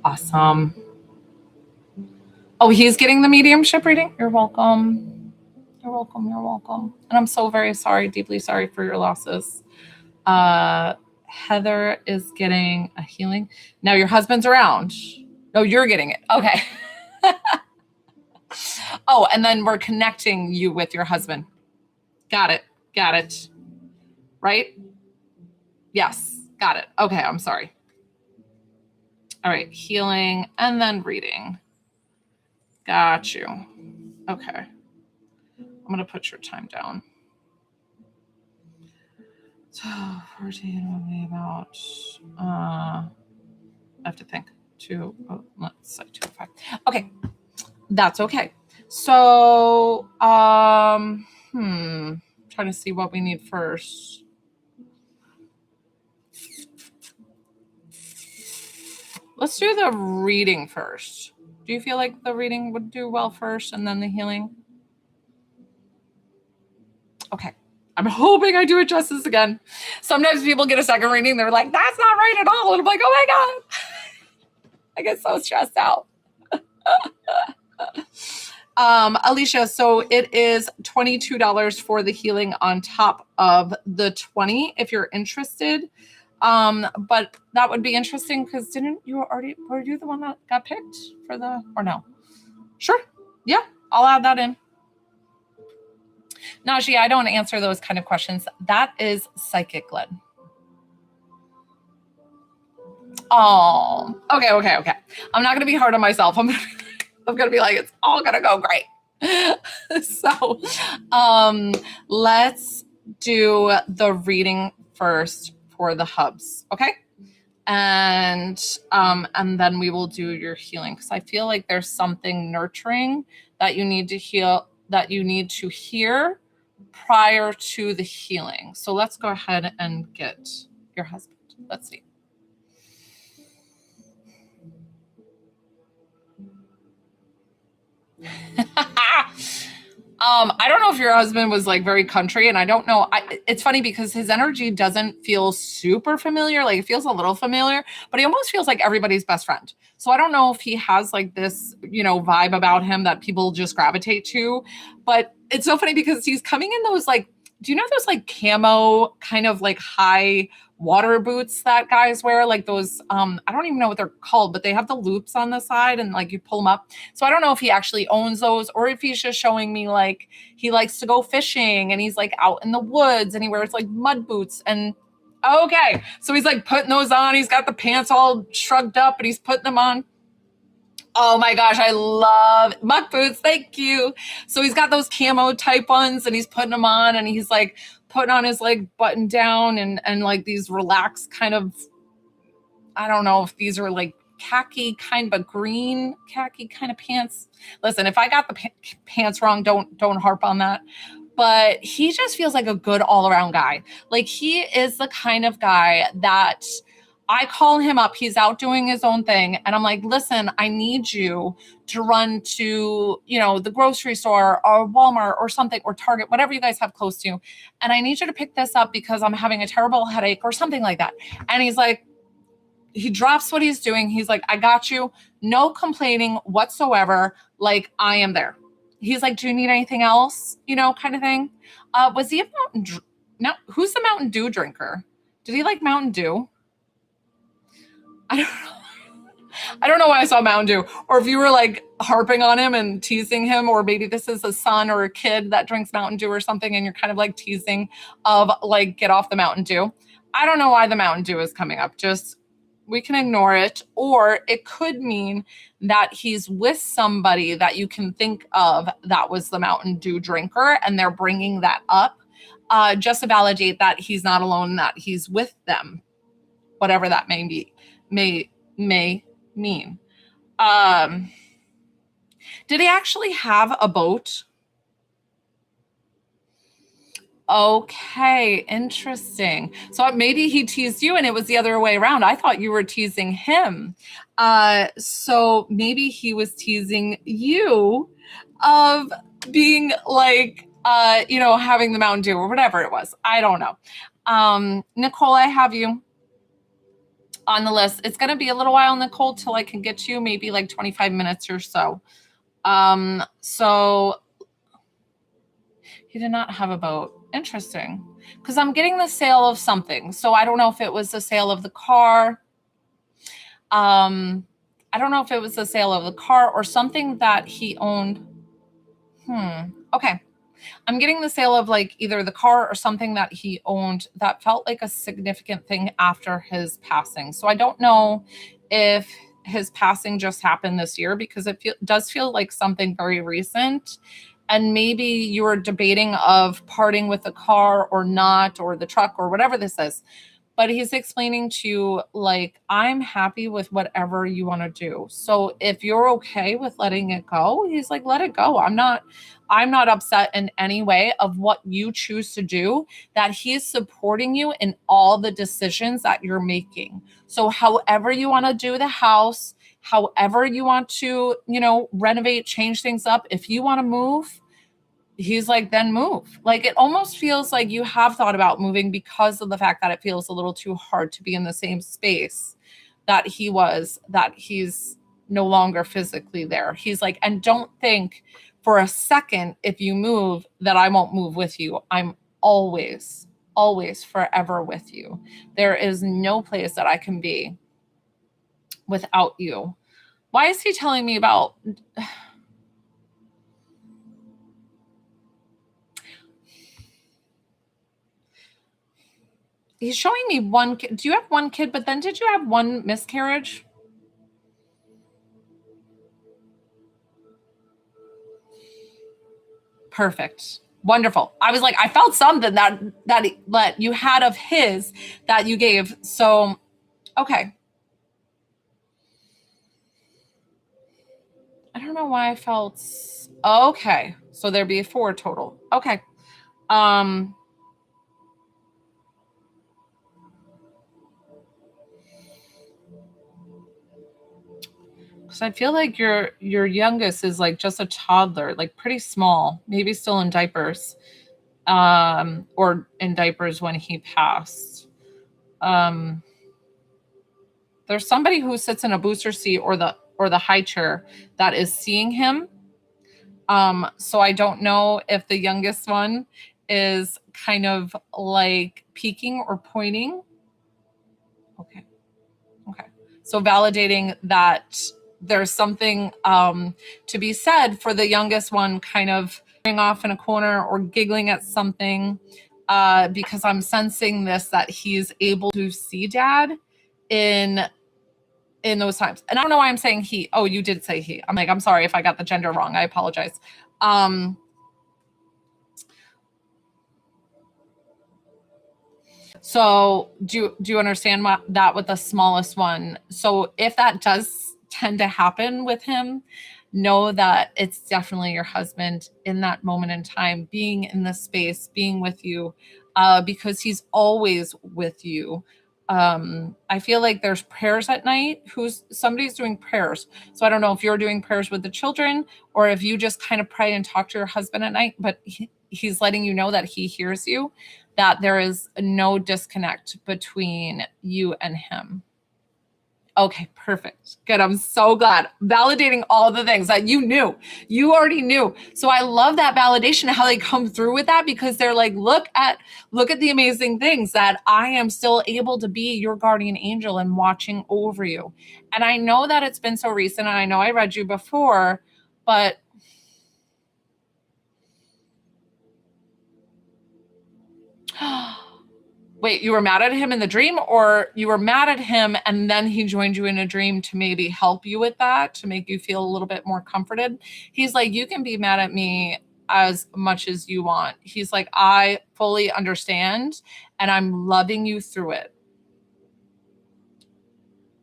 Awesome. Oh, he's getting the mediumship reading? You're welcome. You're welcome. You're welcome. And I'm so very sorry, deeply sorry for your losses. Heather is getting a healing. Now your husband's around. No, you're getting it. Okay. Oh, and then we're connecting you with your husband. Got it. Got it. Right? Yes. Got it. Okay. I'm sorry. All right. Healing and then reading. Got you. Okay. I'm going to put your time down. So 14 would be about, I have to think, let's say 205. Okay. That's okay. So, trying to see what we need first. Let's do the reading first. Do you feel like the reading would do well first and then the healing? Okay. I'm hoping I do it justice again. Sometimes people get a second reading. They're like, that's not right at all. And I'm like, oh my God. I get so stressed out. Alicia, so it is $22 for the healing on top of the 20 if you're interested. But that would be interesting because were you the one that got picked for or no? Sure. Yeah, I'll add that in. Najee, I don't answer those kind of questions. That is psychic led. Oh, okay. I'm not going to be hard on myself. I'm going to be like, it's all going to go great. So, let's do the reading first for the hubs. Okay. And then we will do your healing. Cause I feel like there's something nurturing that you need to heal, that you need to hear prior to the healing. So let's go ahead and get your husband. Let's see. I don't know if your husband was like very country, and I don't know. It's funny because his energy doesn't feel super familiar. Like it feels a little familiar, but he almost feels like everybody's best friend. So I don't know if he has like this, vibe about him that people just gravitate to. But it's so funny because he's coming in those like, do you know those like camo kind of like high water boots that guys wear, like those I don't even know what they're called, but they have the loops on the side and like you pull them up. So I don't know if he actually owns those or if he's just showing me like he likes to go fishing and he's like out in the woods and he wears like mud boots. And okay, so he's like putting those on. He's got the pants all shrugged up and he's putting them on. Oh my gosh, I love muck boots. Thank you. So he's got those camo type ones and he's putting them on and he's like putting on his like button down and like these relaxed kind of, I don't know if these are like khaki kind of green khaki kind of pants. Listen, if I got the pants wrong, don't harp on that. But he just feels like a good all around guy. Like he is the kind of guy that I call him up. He's out doing his own thing. And I'm like, listen, I need you to run to, the grocery store or Walmart or something or Target, whatever you guys have close to you. And I need you to pick this up because I'm having a terrible headache or something like that. And he's like, he drops what he's doing. He's like, I got you. No complaining whatsoever. Like I am there. He's like, do you need anything else? Kind of thing. Was he a no, who's the Mountain Dew drinker? Did he like Mountain Dew? I don't know. I don't know why I saw Mountain Dew, or if you were like harping on him and teasing him, or maybe this is a son or a kid that drinks Mountain Dew or something, and you're kind of like teasing of like, get off the Mountain Dew. I don't know why the Mountain Dew is coming up. Just, we can ignore it. Or it could mean that he's with somebody that you can think of that was the Mountain Dew drinker, and they're bringing that up just to validate that he's not alone, that he's with them, whatever that may be. May mean. Did he actually have a boat? Okay, interesting. So maybe he teased you and it was the other way around. I thought you were teasing him. So maybe he was teasing you of being like, having the Mountain Dew or whatever it was. I don't know. Nicole, I have you on the list. It's going to be a little while, Nicole, till I can get you, maybe like 25 minutes or so. So he did not have a boat. Interesting. Because I'm getting the sale of something. So I don't know if it was the sale of the car. I don't know if it was the sale of the car or something that he owned. Okay. I'm getting the sale of like either the car or something that he owned that felt like a significant thing after his passing. So I don't know if his passing just happened this year because it does feel like something very recent. And maybe you were debating of parting with the car or not, or the truck or whatever this is. But he's explaining to you, like, I'm happy with whatever you want to do. So if you're okay with letting it go, he's like, let it go. I'm not upset in any way of what you choose to do, that he's supporting you in all the decisions that you're making. So however you want to do the house, however you want to, renovate, change things up, if you want to move, he's like, then move. Like, it almost feels like you have thought about moving because of the fact that it feels a little too hard to be in the same space that he's no longer physically there. He's like, and don't think for a second, if you move, that I won't move with you. I'm always, always forever with you. There is no place that I can be without you. Why is he telling me about... He's showing me one kid. Do you have one kid? But then did you have one miscarriage? Perfect. Wonderful. I was like, I felt something that you had of his that you gave. So, okay. I don't know why I felt... Okay. So there'd be 4 total. Okay. Because I feel like your youngest is like just a toddler, like pretty small, maybe still in diapers, or in diapers when he passed. There's somebody who sits in a booster seat or the high chair that is seeing him. So I don't know if the youngest one is kind of like peeking or pointing. Okay. So validating that there's something to be said for the youngest one kind of going off in a corner or giggling at something, because I'm sensing this, that he's able to see dad in those times. And I don't know why I'm saying he. Oh, you did say he. I'm like, I'm sorry if I got the gender wrong. I apologize. So do you understand that with the smallest one? So if that does tend to happen with him, know that it's definitely your husband in that moment in time, being in the space, being with you, because he's always with you. I feel like there's prayers at night. Somebody's doing prayers. So I don't know if you're doing prayers with the children or if you just kind of pray and talk to your husband at night, but he's letting you know that he hears you, that there is no disconnect between you and him. Okay, perfect. Good. I'm so glad. Validating all the things that you knew. You already knew. So I love that validation, how they come through with that, because they're like, look at the amazing things that I am still able to be your guardian angel and watching over you. And I know that it's been so recent, and I know I read you before, but wait, you were mad at him in the dream, or you were mad at him and then he joined you in a dream to maybe help you with that, to make you feel a little bit more comforted? He's like, you can be mad at me as much as you want. He's like, I fully understand and I'm loving you through it.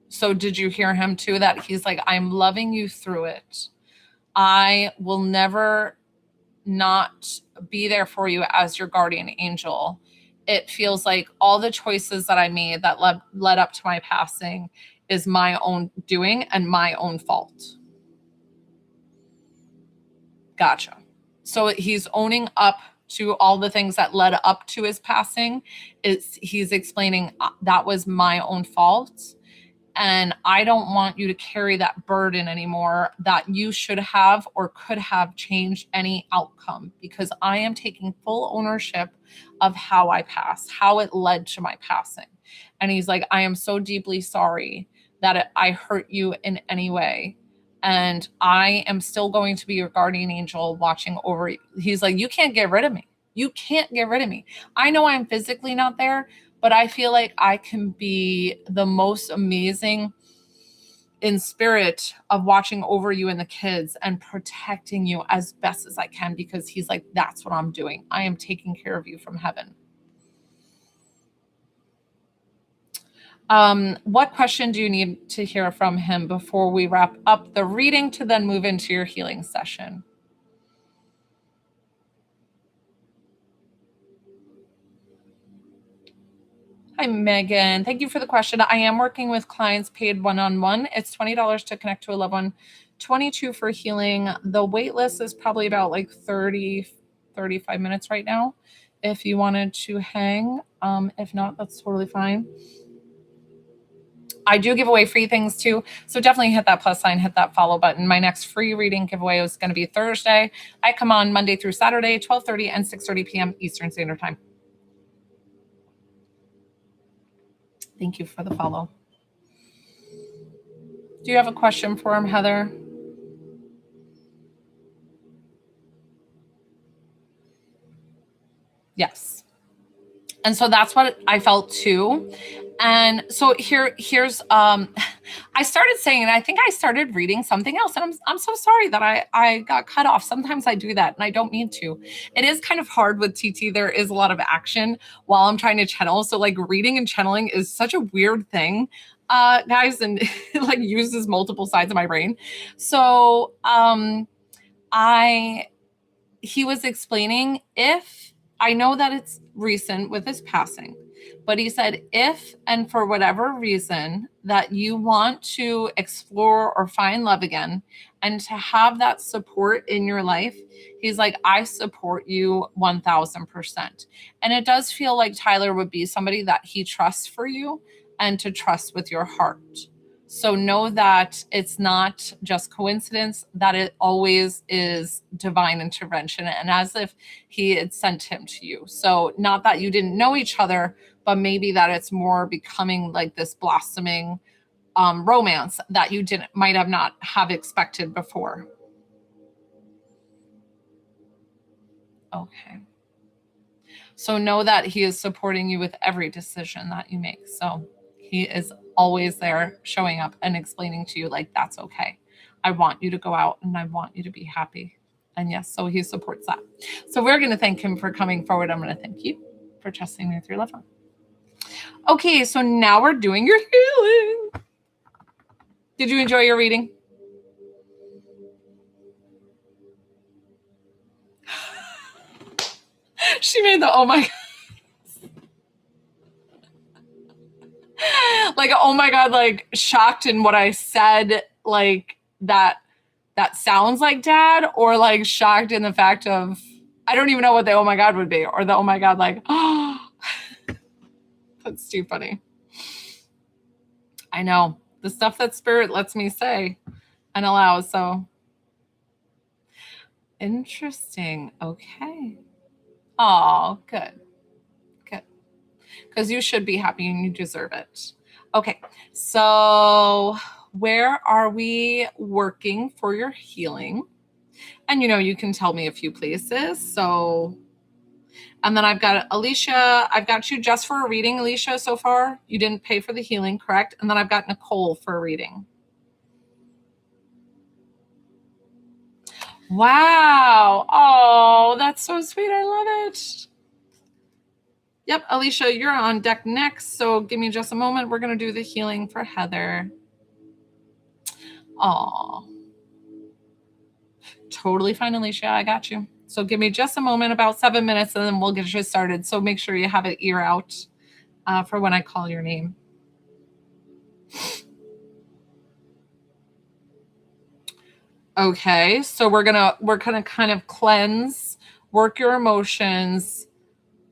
So did you hear him too, that he's like, I'm loving you through it. I will never not be there for you as your guardian angel. It feels like all the choices that I made that led up to my passing is my own doing and my own fault. Gotcha. So he's owning up to all the things that led up to his passing. He's explaining that was my own fault. And I don't want you to carry that burden anymore, that you should have or could have changed any outcome, because I am taking full ownership of how I passed, how it led to my passing. And he's like, I am so deeply sorry that I hurt you in any way. And I am still going to be your guardian angel watching over you. He's like, you can't get rid of me. You can't get rid of me. I know I'm physically not there, but I feel like I can be the most amazing in spirit of watching over you and the kids and protecting you as best as I can, because he's like, that's what I'm doing. I am taking care of you from heaven. What question do you need to hear from him before we wrap up the reading to then move into your healing session? Hi, Megan. Thank you for the question. I am working with clients paid one-on-one. It's $20 to connect to a loved one, $22 for healing. The wait list is probably about like 30, 35 minutes right now if you wanted to hang. If not, that's totally fine. I do give away free things too. So definitely hit that plus sign, hit that follow button. My next free reading giveaway is going to be Thursday. I come on Monday through Saturday, 12:30 and 6:30 p.m. Eastern Standard Time. Thank you for the follow. Do you have a question for him, Heather? Yes. And so that's what I felt too. And so here's I started saying, and I think I started reading something else, and I'm so sorry that I got cut off. Sometimes I do that and I don't mean to. It is kind of hard with TT. There is a lot of action while I'm trying to channel. So like reading and channeling is such a weird thing, guys, and it like uses multiple sides of my brain. So he was explaining, if I know that it's recent with his passing, but he said, if and for whatever reason that you want to explore or find love again and to have that support in your life, he's like, I support you 1000%. And it does feel like Tyler would be somebody that he trusts for you and to trust with your heart. So know that it's not just coincidence, that it always is divine intervention, and as if he had sent him to you. So not that you didn't know each other, but maybe that it's more becoming like this blossoming romance that you might have not have expected before. Okay. So know that he is supporting you with every decision that you make. So he is always there showing up and explaining to you, like, that's okay. I want you to go out and I want you to be happy. And yes, so he supports that. So we're going to thank him for coming forward. I'm going to thank you for trusting me with your loved one. Okay, so now we're doing your healing. Did you enjoy your reading? She made the, oh my God. Like, oh my God, like shocked in what I said, like that sounds like dad, or like shocked in the fact of, I don't even know what the oh my God would be, or the oh my God, like, oh, that's too funny. I know the stuff that spirit lets me say and allows. So interesting. Okay. Oh, good. Good. Because you should be happy and you deserve it. Okay. So where are we working for your healing? And you can tell me a few places. So, and then I've got Alicia. I've got you just for a reading, Alicia, so far. You didn't pay for the healing, correct? And then I've got Nicole for a reading. Wow. Oh, that's so sweet. I love it. Yep, Alicia, you're on deck next. So give me just a moment. We're going to do the healing for Heather. Oh, totally fine, Alicia. I got you. So give me just a moment, about 7 minutes, and then we'll get you started. So make sure you have an ear out for when I call your name. Okay, so we're gonna kind of cleanse, work your emotions,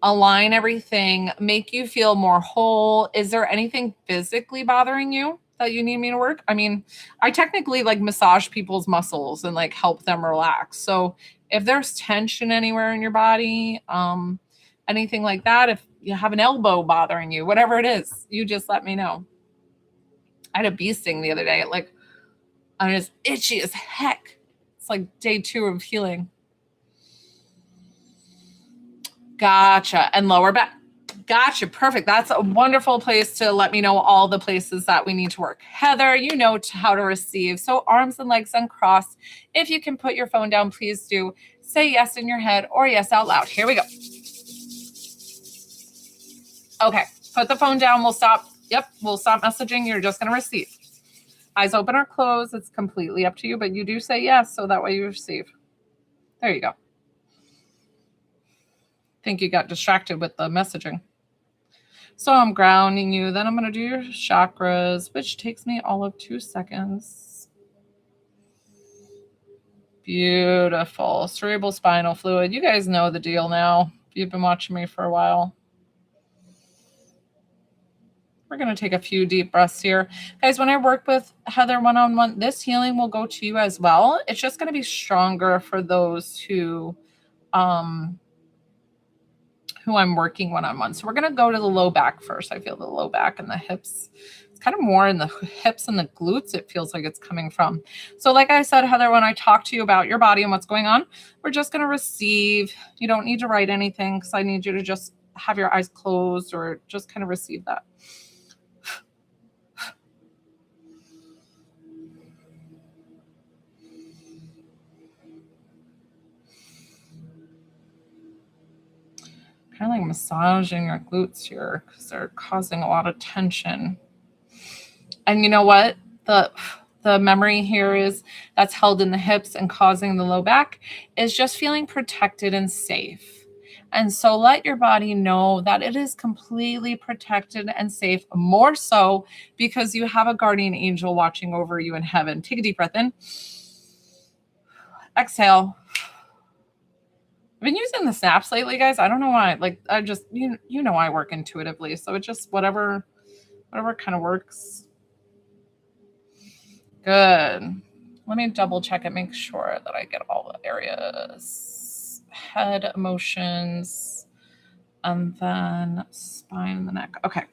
align everything, make you feel more whole. Is there anything physically bothering you that you need me to work? I mean, I technically like massage people's muscles and like help them relax. So if there's tension anywhere in your body, anything like that, if you have an elbow bothering you, whatever it is, you just let me know. I had a bee sting the other day. Like I'm just itchy as heck. It's like day 2 of healing. Gotcha. And lower back. Gotcha. Perfect. That's a wonderful place to let me know all the places that we need to work. Heather, you know how to receive. So arms and legs uncrossed. If you can put your phone down, please do. Say yes in your head or yes out loud. Here we go. Okay. Put the phone down. We'll stop. Yep. We'll stop messaging. You're just going to receive. Eyes open or closed. It's completely up to you, but you do say yes. So that way you receive. There you go. Think you got distracted with the messaging. So I'm grounding you. Then I'm going to do your chakras, which takes me all of 2 seconds. Beautiful. Cerebral spinal fluid. You guys know the deal now. You've been watching me for a while. We're going to take a few deep breaths here. Guys, when I work with Heather one-on-one, this healing will go to you as well. It's just going to be stronger for those who I'm working one-on-one. So we're going to go to the low back first. I feel the low back and the hips. It's kind of more in the hips and the glutes. It feels like it's coming from. So like I said, Heather, when I talk to you about your body and what's going on, we're just going to receive. You don't need to write anything because I need you to just have your eyes closed or just kind of receive that. Kind of like massaging your glutes here because they're causing a lot of tension. And you know what? The memory here is that's held in the hips and causing the low back is just feeling protected and safe. And so let your body know that it is completely protected and safe, more so because you have a guardian angel watching over you in heaven. Take a deep breath in. Exhale. I've been using the snaps lately, guys. I don't know why. Like I just, you know, I work intuitively. So it just whatever kind of works. Good. Let me double check and make sure that I get all the areas. Head, emotions, and then spine and the neck. Okay.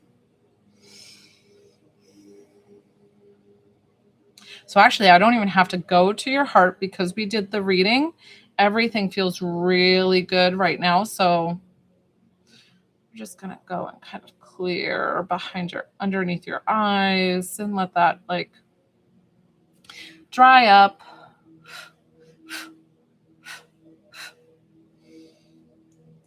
So actually, I don't even have to go to your heart because we did the reading. Everything feels really good right now. So I'm just going to go and kind of clear underneath your eyes and let that like dry up.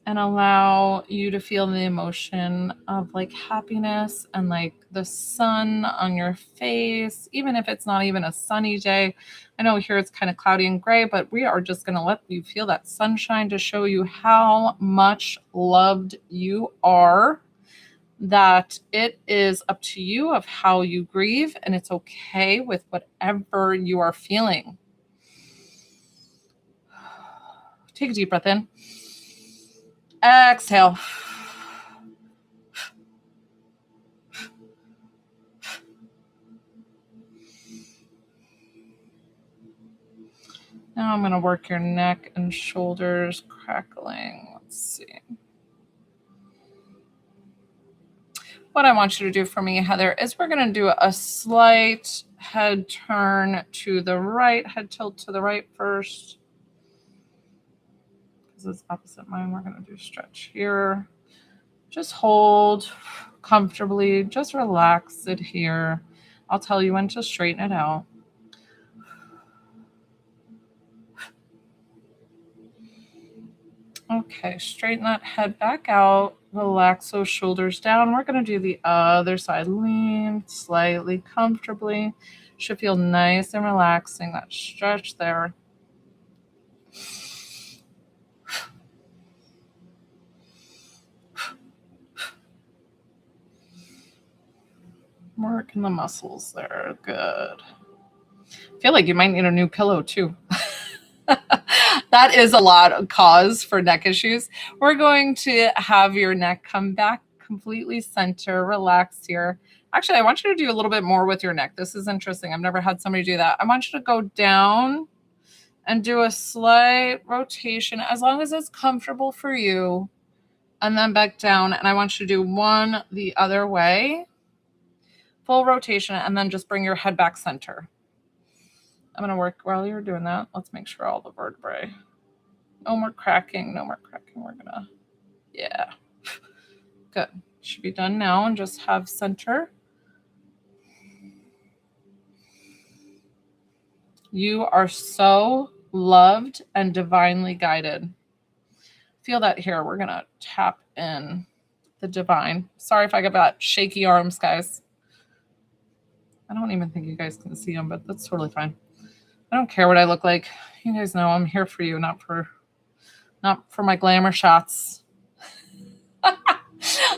And allow you to feel the emotion of like happiness and like the sun on your face, even if it's not even a sunny day. I know here it's kind of cloudy and gray, but we are just going to let you feel that sunshine to show you how much loved you are, that it is up to you of how you grieve, and it's okay with whatever you are feeling. Take a deep breath in. Exhale. Now I'm going to work your neck and shoulders, crackling. Let's see. What I want you to do for me, Heather, is we're going to do a slight head turn to the right, head tilt to the right first. Because it's opposite mine, we're going to do stretch here. Just hold comfortably. Just relax it here. I'll tell you when to straighten it out. Okay, straighten that head back out. Relax those shoulders down. We're going to do the other side. Lean slightly comfortably. Should feel nice and relaxing. That stretch there. Working the muscles there. Good. I feel like you might need a new pillow too. That is a lot of cause for neck issues. We're going to have your neck come back completely center, relax here. Actually, I want you to do a little bit more with your neck. This is interesting. I've never had somebody do that. I want you to go down and do a slight rotation as long as it's comfortable for you. And then back down. And I want you to do one the other way. Full rotation. And then just bring your head back center. I'm going to work while you're doing that. Let's make sure all the vertebrae. No more cracking. No more cracking. We're going to, yeah. Good. Should be done now and just have center. You are so loved and divinely guided. Feel that here. We're going to tap in the divine. Sorry if I got shaky arms, guys. I don't even think you guys can see them, but that's totally fine. I don't care what I look like. You guys know I'm here for you, not for my glamour shots. I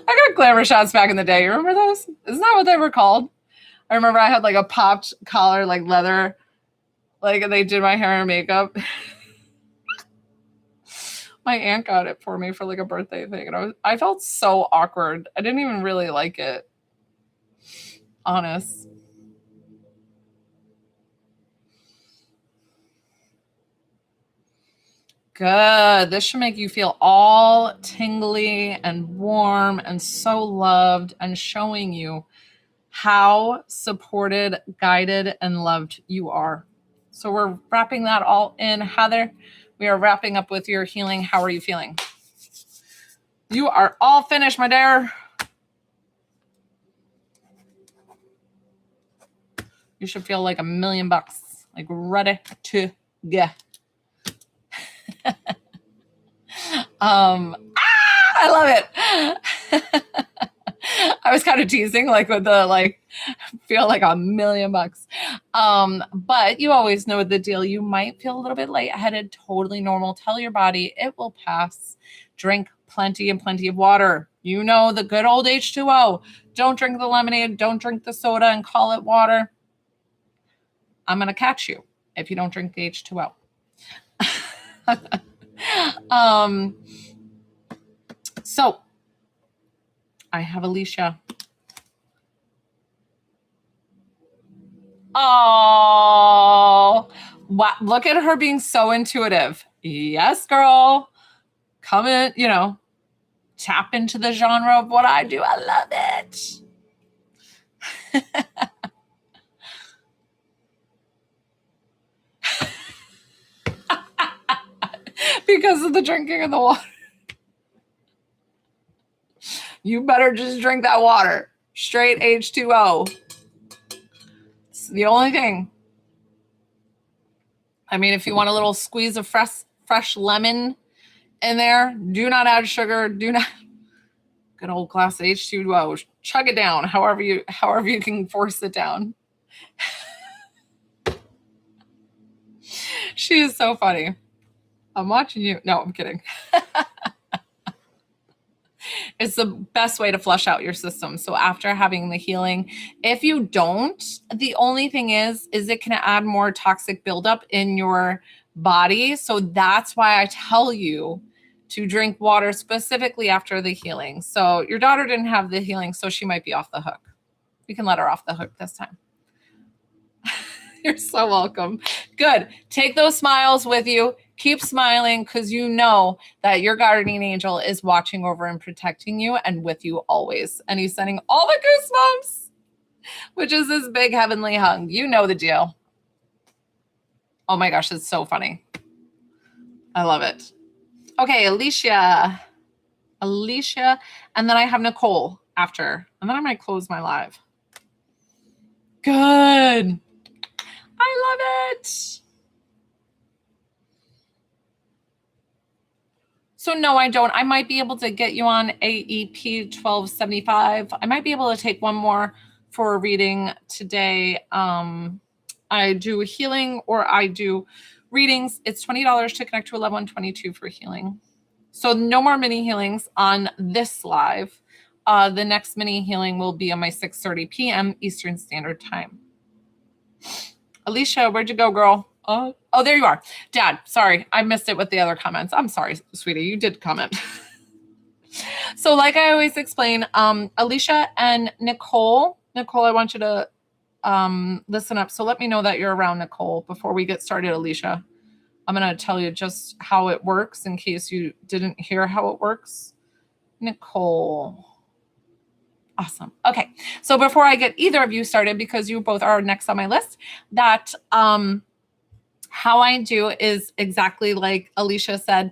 got glamour shots back in the day. You remember those? Isn't that what they were called? I remember I had like a popped collar, like leather, like they did my hair and makeup. My aunt got it for me for like a birthday thing, and I felt so awkward. I didn't even really like it. Honest. Good. This should make you feel all tingly and warm and so loved and showing you how supported, guided, and loved you are. So we're wrapping that all in. Heather, we are wrapping up with your healing. How are you feeling? You are all finished, my dear. You should feel like $1,000,000, like ready to go. I love it. I was kind of teasing, like with the feel like $1,000,000. But you always know the deal. You might feel a little bit lightheaded, totally normal. Tell your body it will pass. Drink plenty and plenty of water. You know the good old H2O. Don't drink the lemonade. Don't drink the soda and call it water. I'm going to catch you if you don't drink the H2O. So I have Alicia. Oh, wow. Look at her being so intuitive. Yes, girl. Come in, tap into the genre of what I do. I love it. Because of the drinking of the water. You better just drink that water. Straight H2O. It's the only thing. I mean, if you want a little squeeze of fresh lemon in there, do not add sugar. Do not. Good old glass of H2O. Chug it down however you can force it down. She is so funny. I'm watching you. No, I'm kidding. It's the best way to flush out your system. So after having the healing, if you don't, the only thing is it can add more toxic buildup in your body. So that's why I tell you to drink water specifically after the healing. So your daughter didn't have the healing, so she might be off the hook. We can let her off the hook this time. You're so welcome. Good. Take those smiles with you. Keep smiling because you know that your guardian angel is watching over and protecting you and with you always. And he's sending all the goosebumps, which is this big heavenly hug. You know the deal. Oh my gosh, it's so funny. I love it. Okay, Alicia. And then I have Nicole after. And then I might close my live. Good. I love it. So no, I don't. I might be able to get you on AEP 1275. I might be able to take one more for a reading today. I do healing or I do readings. It's $20 to connect to a level 122 for healing. So no more mini healings on this live. The next mini healing will be on my 6:30 p.m. Eastern Standard Time. Alicia, where'd you go, girl? Oh, there you are. Dad, sorry. I missed it with the other comments. I'm sorry, sweetie. You did comment. So like I always explain, Alicia and Nicole, I want you to listen up. So let me know that you're around, Nicole, before we get started, Alicia. I'm going to tell you just how it works in case you didn't hear how it works. Nicole. Awesome. Okay. So before I get either of you started, because you both are next on my list, that how I do is exactly like Alicia said,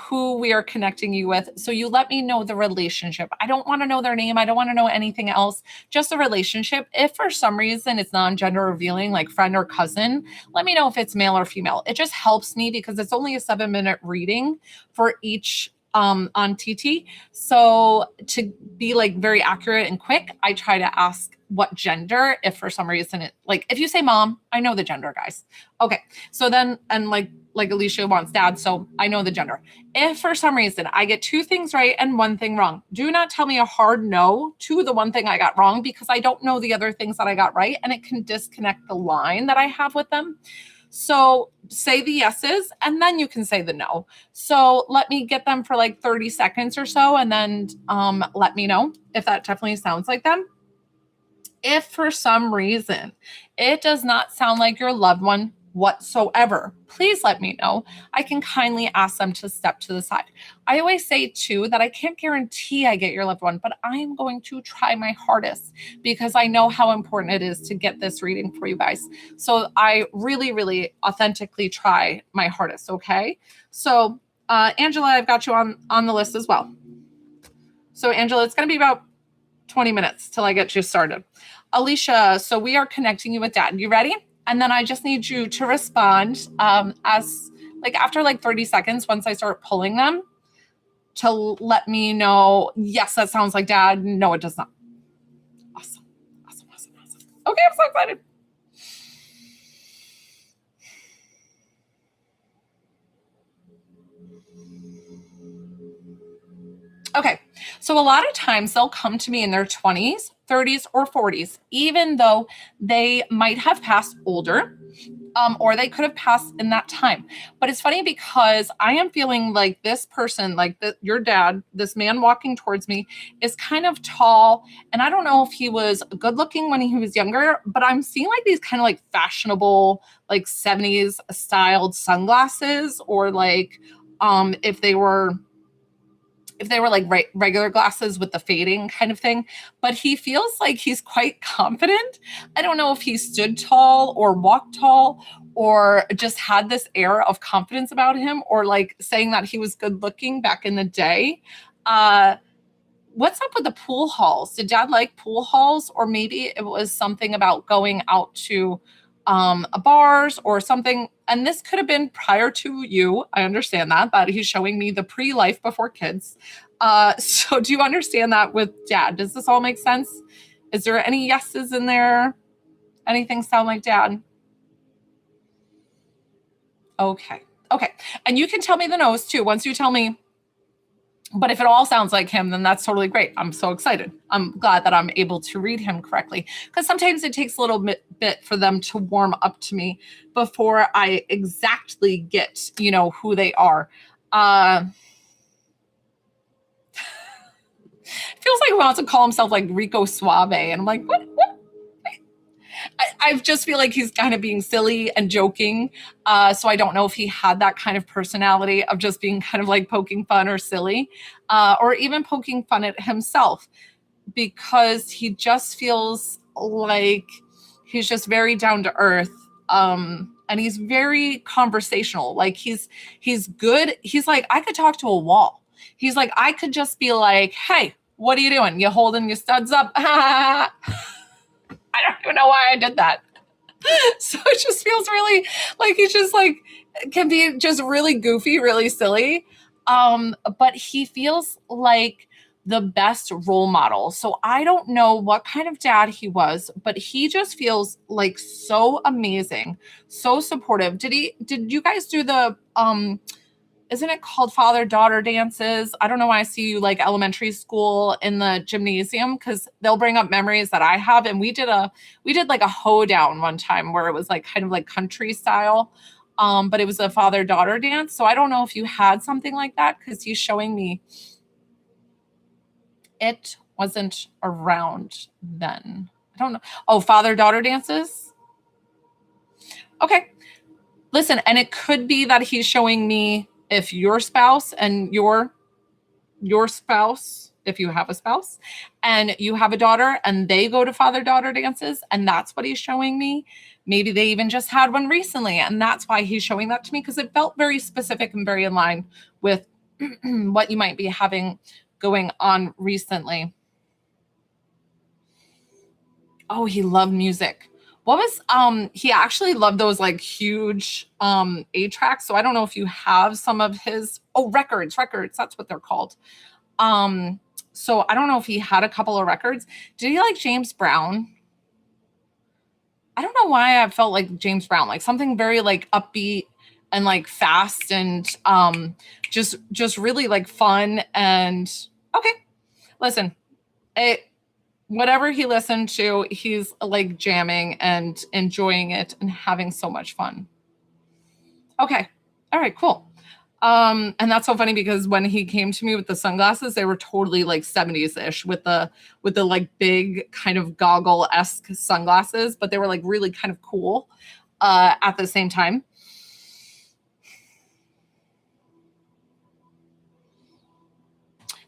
who we are connecting you with. So you let me know the relationship. I don't want to know their name. I don't want to know anything else, just the relationship. If for some reason it's non-gender revealing, like friend or cousin, let me know if it's male or female. It just helps me because it's only a 7-minute reading for each on TT. So to be like very accurate and quick, I try to ask what gender, if for some reason it, like if you say mom, I know the gender, guys. Okay. So then, and like Alicia wants dad, so I know the gender. If for some reason I get 2 things right and 1 thing wrong, do not tell me a hard no to the 1 thing I got wrong, because I don't know the other things that I got right, and it can disconnect the line that I have with them. So say the yeses, and then you can say the no. So let me get them for like 30 seconds or so, and then let me know if that definitely sounds like them. If for some reason it does not sound like your loved one whatsoever, please let me know. I can kindly ask them to step to the side. I always say too that I can't guarantee I get your loved one, but I am going to try my hardest because I know how important it is to get this reading for you guys. So I really, really authentically try my hardest. Okay. So Angela, I've got you on the list as well. So Angela, it's going to be about 20 minutes till I get you started. Alicia, so we are connecting you with dad. You ready? And then I just need you to respond as like after like 30 seconds, once I start pulling them, to let me know, yes, that sounds like dad. No, it does not. Awesome. Awesome, awesome, awesome. Okay, I'm so excited. Okay, so a lot of times they'll come to me in their 20s, 30s, or 40s, even though they might have passed older, or they could have passed in that time. But it's funny because I am feeling like this person, like your dad, this man walking towards me, is kind of tall. And I don't know if he was good looking when he was younger, but I'm seeing like these kind of like fashionable, like 70s styled sunglasses, or like if they were like regular glasses with the fading kind of thing, but he feels like he's quite confident. I don't know if he stood tall or walked tall or just had this air of confidence about him, or like saying that he was good looking back in the day. What's up with the pool halls? Did dad like pool halls? Or maybe it was something about going out to bars or something. And this could have been prior to you. I understand that, but he's showing me the pre-life before kids. So do you understand that with dad? Does this all make sense? Is there any yeses in there? Anything sound like dad? Okay. Okay. And you can tell me the no's too, once you tell me. But if it all sounds like him, then that's totally great. I'm so excited. I'm glad that I'm able to read him correctly, because sometimes it takes a little bit for them to warm up to me before I exactly get, who they are. Feels like he wants to call himself like Rico Suave. And I'm like, what? I just feel like he's kind of being silly and joking. So I don't know if he had that kind of personality of just being kind of like poking fun or silly, or even poking fun at himself, because he just feels like he's just very down to earth. And he's very conversational. Like he's good. He's like, I could talk to a wall. He's like, I could just be like, hey, what are you doing? You holding your studs up? I don't even know why I did that. So it just feels really like he's just like, can be just really goofy, really silly. But he feels like the best role model. So I don't know what kind of dad he was, but he just feels like so amazing, so supportive. Did you guys do the isn't it called father-daughter dances? I don't know why I see you like elementary school in the gymnasium because they'll bring up memories that I have. And we did like a hoedown one time where it was like kind of like country style. But it was a father-daughter dance. So I don't know if you had something like that because he's showing me it wasn't around then. I don't know. Oh, father-daughter dances? Okay. Listen, and it could be that he's showing me if your spouse and your spouse, if you have a spouse and you have a daughter and they go to father-daughter dances and that's what he's showing me. Maybe they even just had one recently and that's why he's showing that to me because it felt very specific and very in line with what you might be having going on recently. Oh, he loved music. What was he actually loved those like huge 8-tracks. So I don't know if you have some of his records, that's what they're called. So I don't know if he had a couple of records. Did he like James Brown? I don't know why I felt like James Brown, like something very like upbeat and like fast and just really like fun and okay. Listen, whatever he listened to, he's like jamming and enjoying it and having so much fun. Okay. All right, cool. And that's so funny because when he came to me with the sunglasses, they were totally like 70s-ish with the like big kind of goggle-esque sunglasses, but they were like really kind of cool at the same time.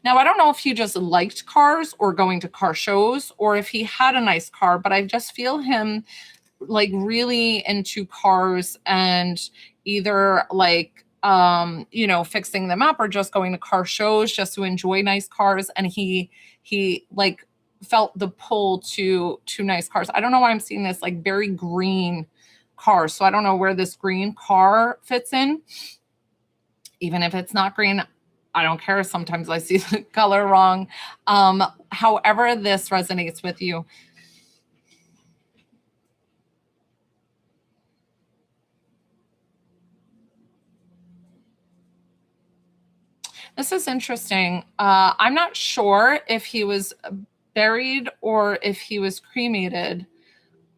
Now, I don't know if he just liked cars or going to car shows or if he had a nice car, but I just feel him like really into cars and either like fixing them up or just going to car shows just to enjoy nice cars. And he like felt the pull to nice cars. I don't know why I'm seeing this like very green car. So I don't know where this green car fits in. Even if it's not green, I don't care. Sometimes I see the color wrong. However this resonates with you. This is interesting. I'm not sure if he was buried or if he was cremated,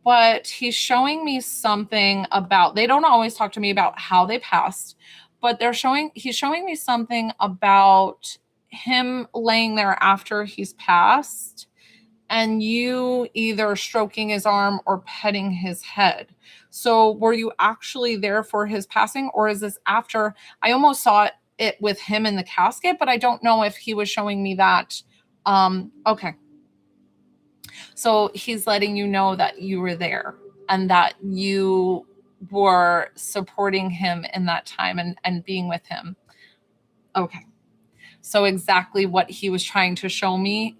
but he's showing me something about, they don't always talk to me about how they passed, but he's showing me something about him laying there after he's passed and you either stroking his arm or petting his head. So were you actually there for his passing or is this after? I almost saw it with him in the casket, but I don't know if he was showing me that. Okay. So he's letting you know that you were there and that you were supporting him in that time and being with him. Okay. So exactly what he was trying to show me,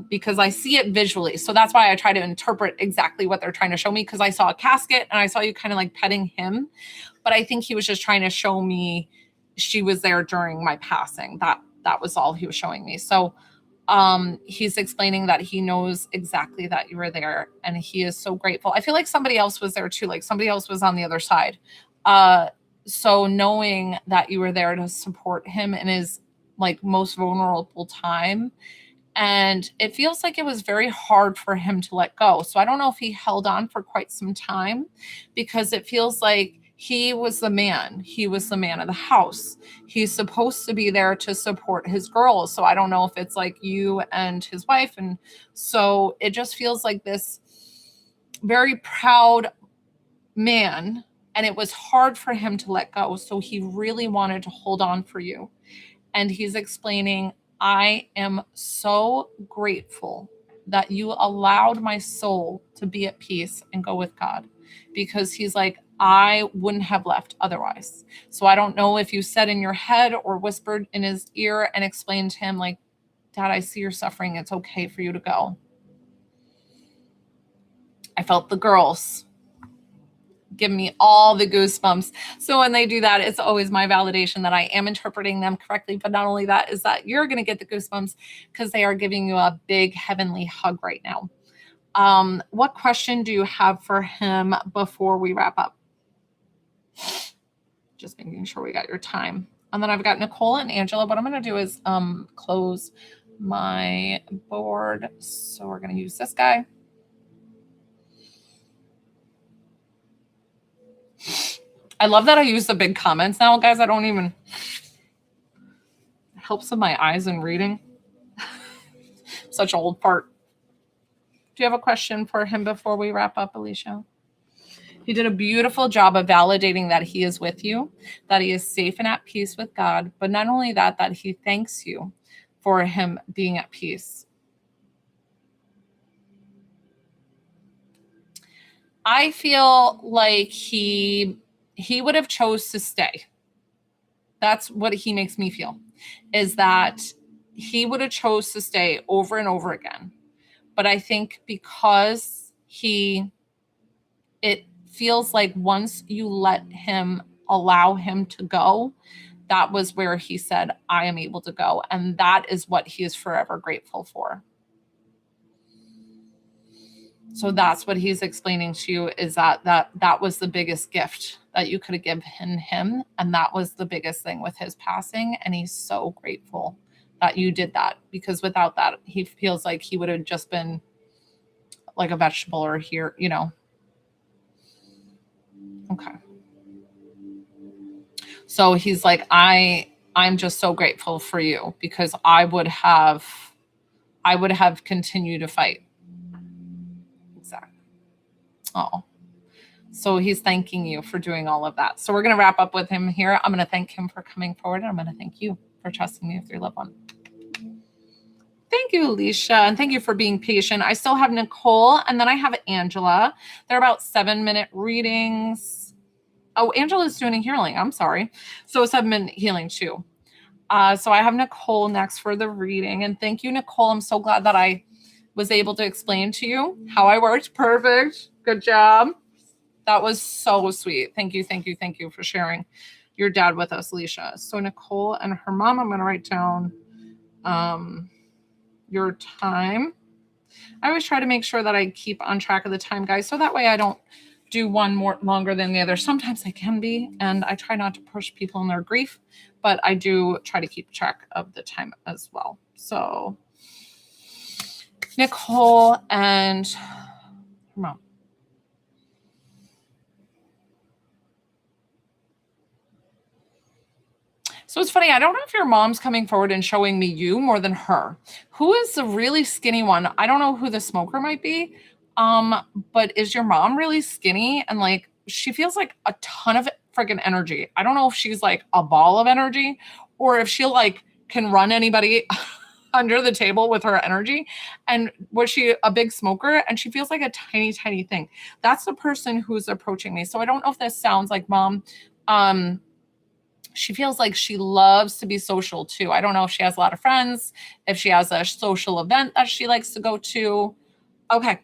because I see it visually. So that's why I try to interpret exactly what they're trying to show me because I saw a casket and I saw you kind of like petting him. But I think he was just trying to show me she was there during my passing. That was all he was showing me. So he's explaining that he knows exactly that you were there and he is so grateful. I feel like somebody else was there too, like somebody else was on the other side. So knowing that you were there to support him in his like most vulnerable time, and it feels like it was very hard for him to let go. So I don't know if he held on for quite some time because it feels like he was the man. He was the man of the house. He's supposed to be there to support his girls. So I don't know if it's like you and his wife. And so it just feels like this very proud man. And it was hard for him to let go. So he really wanted to hold on for you. And he's explaining, I am so grateful that you allowed my soul to be at peace and go with God. Because he's like, I wouldn't have left otherwise. So I don't know if you said in your head or whispered in his ear and explained to him, like, Dad, I see you're suffering. It's okay for you to go. I felt the girls give me all the goosebumps. So when they do that, it's always my validation that I am interpreting them correctly. But not only that, is that you're going to get the goosebumps because they are giving you a big heavenly hug right now. What question do you have for him before we wrap up? Just making sure we got your time. And then I've got Nicole and Angela. What I'm going to do is close my board. So we're going to use this guy. I love that I use the big comments now, guys. I don't even... It helps with my eyes and reading. Such an old part. Do you have a question for him before we wrap up, Alicia? He did a beautiful job of validating that he is with you, that he is safe and at peace with God. But not only that, that he thanks you for him being at peace. I feel like he would have chose to stay. That's what he makes me feel, is that he would have chose to stay over and over again. But I think because it feels like once you allow him to go, that was where he said, I am able to go. And that is what he is forever grateful for. So that's what he's explaining to you, is that was the biggest gift that you could have given him. And that was the biggest thing with his passing. And he's so grateful that you did that, because without that, he feels like he would have just been like a vegetable or here, you know. Okay. So he's like, I'm just so grateful for you, because I would have continued to fight. Exactly. Oh. So he's thanking you for doing all of that. So we're going to wrap up with him here. I'm going to thank him for coming forward, and I'm going to thank you for trusting me with your loved one. Thank you, Alicia, and thank you for being patient. I still have Nicole, and then I have Angela. They're about 7-minute readings. Oh, Angela's doing a healing. I'm sorry. So a 7-minute healing too. So I have Nicole next for the reading. And thank you, Nicole. I'm so glad that I was able to explain to you how I worked. Perfect. Good job. That was so sweet. Thank you, thank you, thank you for sharing your dad with us, Alicia. So Nicole and her mom, I'm going to write down your time. I always try to make sure that I keep on track of the time, guys, so that way I don't do one more longer than the other. Sometimes I can be, and I try not to push people in their grief, but I do try to keep track of the time as well. So Nicole and her mom. So it's funny. I don't know if your mom's coming forward and showing me you more than her. Who is the really skinny one? I don't know who the smoker might be. But is your mom really skinny? And like, she feels like a ton of freaking energy. I don't know if she's like a ball of energy, or if she like can run anybody under the table with her energy. And was she a big smoker? And she feels like a tiny, tiny thing. That's the person who's approaching me. So I don't know if this sounds like mom. She feels like she loves to be social too. I don't know if she has a lot of friends, if she has a social event that she likes to go to. Okay.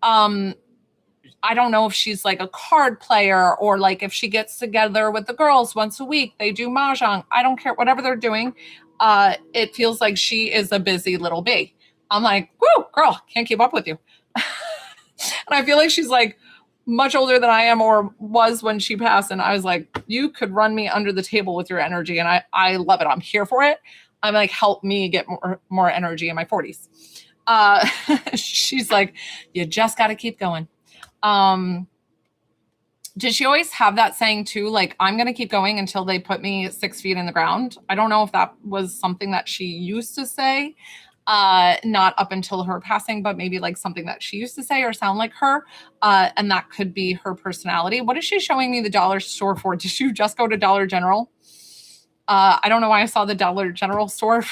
I don't know if she's like a card player, or like if she gets together with the girls once a week, they do mahjong. I don't care, whatever they're doing. It feels like she is a busy little bee. I'm like, whoo, girl, can't keep up with you. And I feel like she's like much older than I am, or was when she passed. And I was like, you could run me under the table with your energy. And I love it. I'm here for it. I'm like, help me get more energy in my 40s. She's like, you just got to keep going. Did she always have that saying too? Like, I'm going to keep going until they put me 6 feet in the ground. I don't know if that was something that she used to say. Not up until her passing, but maybe like something that she used to say or sound like her. And that could be her personality. What is she showing me the dollar store for? Did you just go to Dollar General? I don't know why I saw the Dollar General store if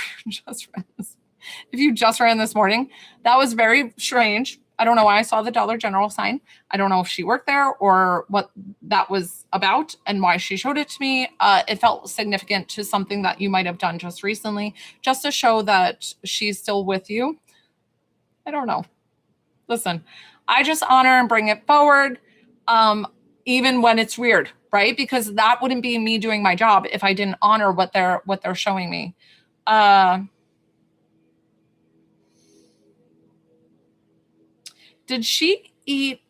you just ran this morning. That was very strange. I don't know why I saw the Dollar General sign. I don't know if she worked there or what that was about and why she showed it to me. It felt significant to something that you might have done just recently, just to show that she's still with you. I don't know. Listen, I just honor and bring it forward, even when it's weird, right? Because that wouldn't be me doing my job if I didn't honor what they're showing me. Did she eat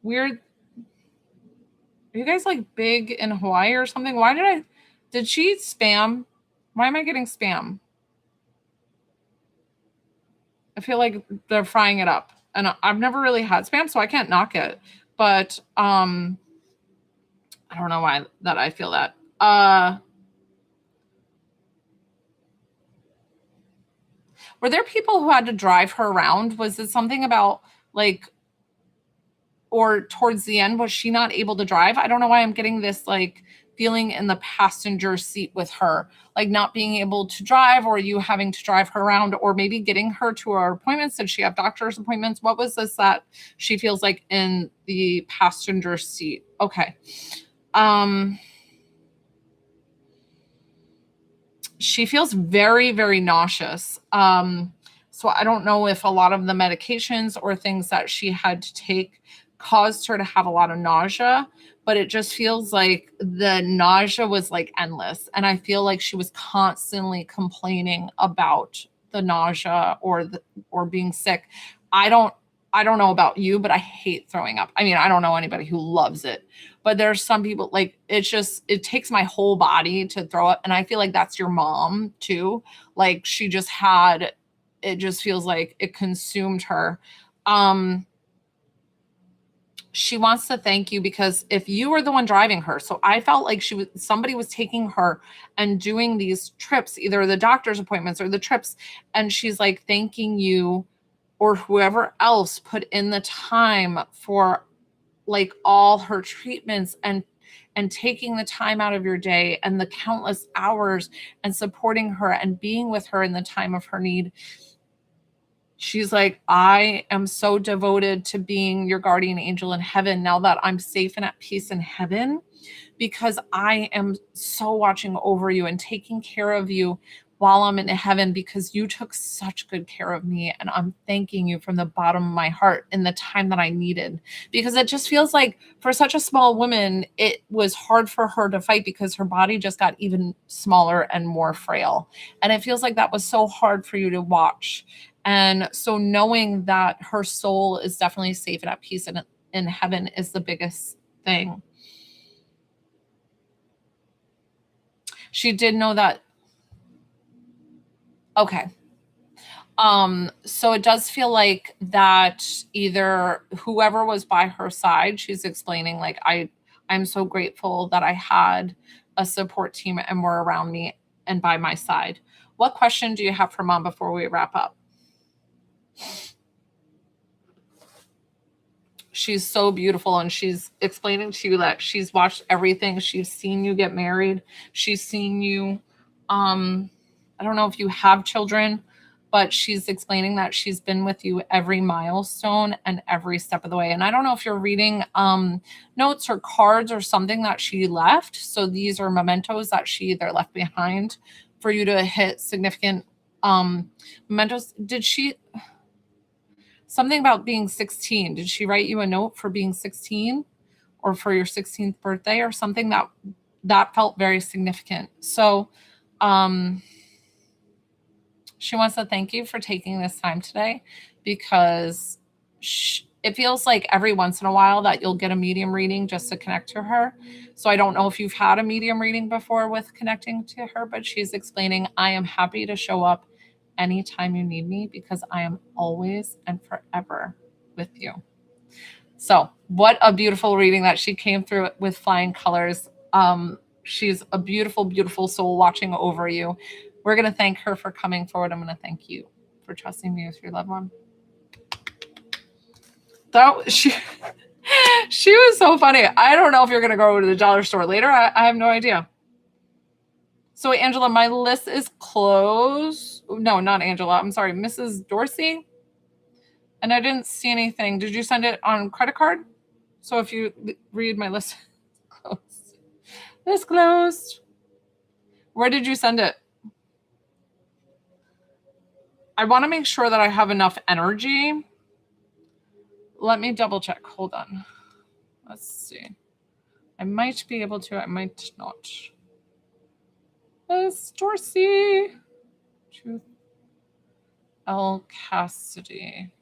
weird? Are you guys like big in Hawaii or something? Did she eat spam? Why am I getting spam? I feel like they're frying it up. And I've never really had spam, so I can't knock it. But I don't know why that I feel that. Were there people who had to drive her around? Was it something about like, or towards the end, was she not able to drive? I don't know why I'm getting this like feeling in the passenger seat with her, like not being able to drive, or you having to drive her around, or maybe getting her to her appointments. Did she have doctor's appointments? What was this that she feels like in the passenger seat? Okay. Um, she feels very, very nauseous. So I don't know if a lot of the medications or things that she had to take caused her to have a lot of nausea, but it just feels like the nausea was like endless. And I feel like she was constantly complaining about the nausea or being sick. I don't I don't know about you, but I hate throwing up. I mean, I don't know anybody who loves it, but there's some people like it takes my whole body to throw up, and I feel like that's your mom too. Like she just had it just feels like it consumed her. Um she wants to thank you because if you were the one driving her, so I felt like somebody was taking her and doing these trips, either the doctor's appointments or the trips, and she's like thanking you or whoever else put in the time for like all her treatments and taking the time out of your day and the countless hours and supporting her and being with her in the time of her need. She's like, I am so devoted to being your guardian angel in heaven now that I'm safe and at peace in heaven, because I am so watching over you and taking care of you while I'm in heaven because you took such good care of me. And I'm thanking you from the bottom of my heart in the time that I needed. Because it just feels like for such a small woman, it was hard for her to fight because her body just got even smaller and more frail. And it feels like that was so hard for you to watch. And so knowing that her soul is definitely safe and at peace in heaven is the biggest thing. She did know that. Okay. So it does feel like that either whoever was by her side, she's explaining like I'm so grateful that I had a support team and were around me and by my side. What question do you have for mom before we wrap up? She's so beautiful and she's explaining to you that she's watched everything. She's seen you get married. She's seen you I don't know if you have children, but she's explaining that she's been with you every milestone and every step of the way. And I don't know if you're reading notes or cards or something that she left. So these are mementos that she either left behind for you to hit significant mementos. Did she something about being 16? Did she write you a note for being 16 or for your 16th birthday or something that felt very significant? So um she wants to thank you for taking this time today because it feels like every once in a while that you'll get a medium reading just to connect to her. So I don't know if you've had a medium reading before with connecting to her, but she's explaining, I am happy to show up anytime you need me because I am always and forever with you. So, what a beautiful reading that she came through with flying colors. She's a beautiful, beautiful soul watching over you. We're going to thank her for coming forward. I'm going to thank you for trusting me with your loved one. That she was so funny. I don't know if you're going to go to the dollar store later. I have no idea. So, Angela, my list is closed. No, not Angela. I'm sorry, Mrs. Dorsey. And I didn't see anything. Did you send it on credit card? So if you read my list, closed. It's closed. Where did you send it? I want to make sure that I have enough energy. Let me double check. Hold on. Let's see. I might be able to. I might not. Miss Dorsey. Truth. L. Cassidy.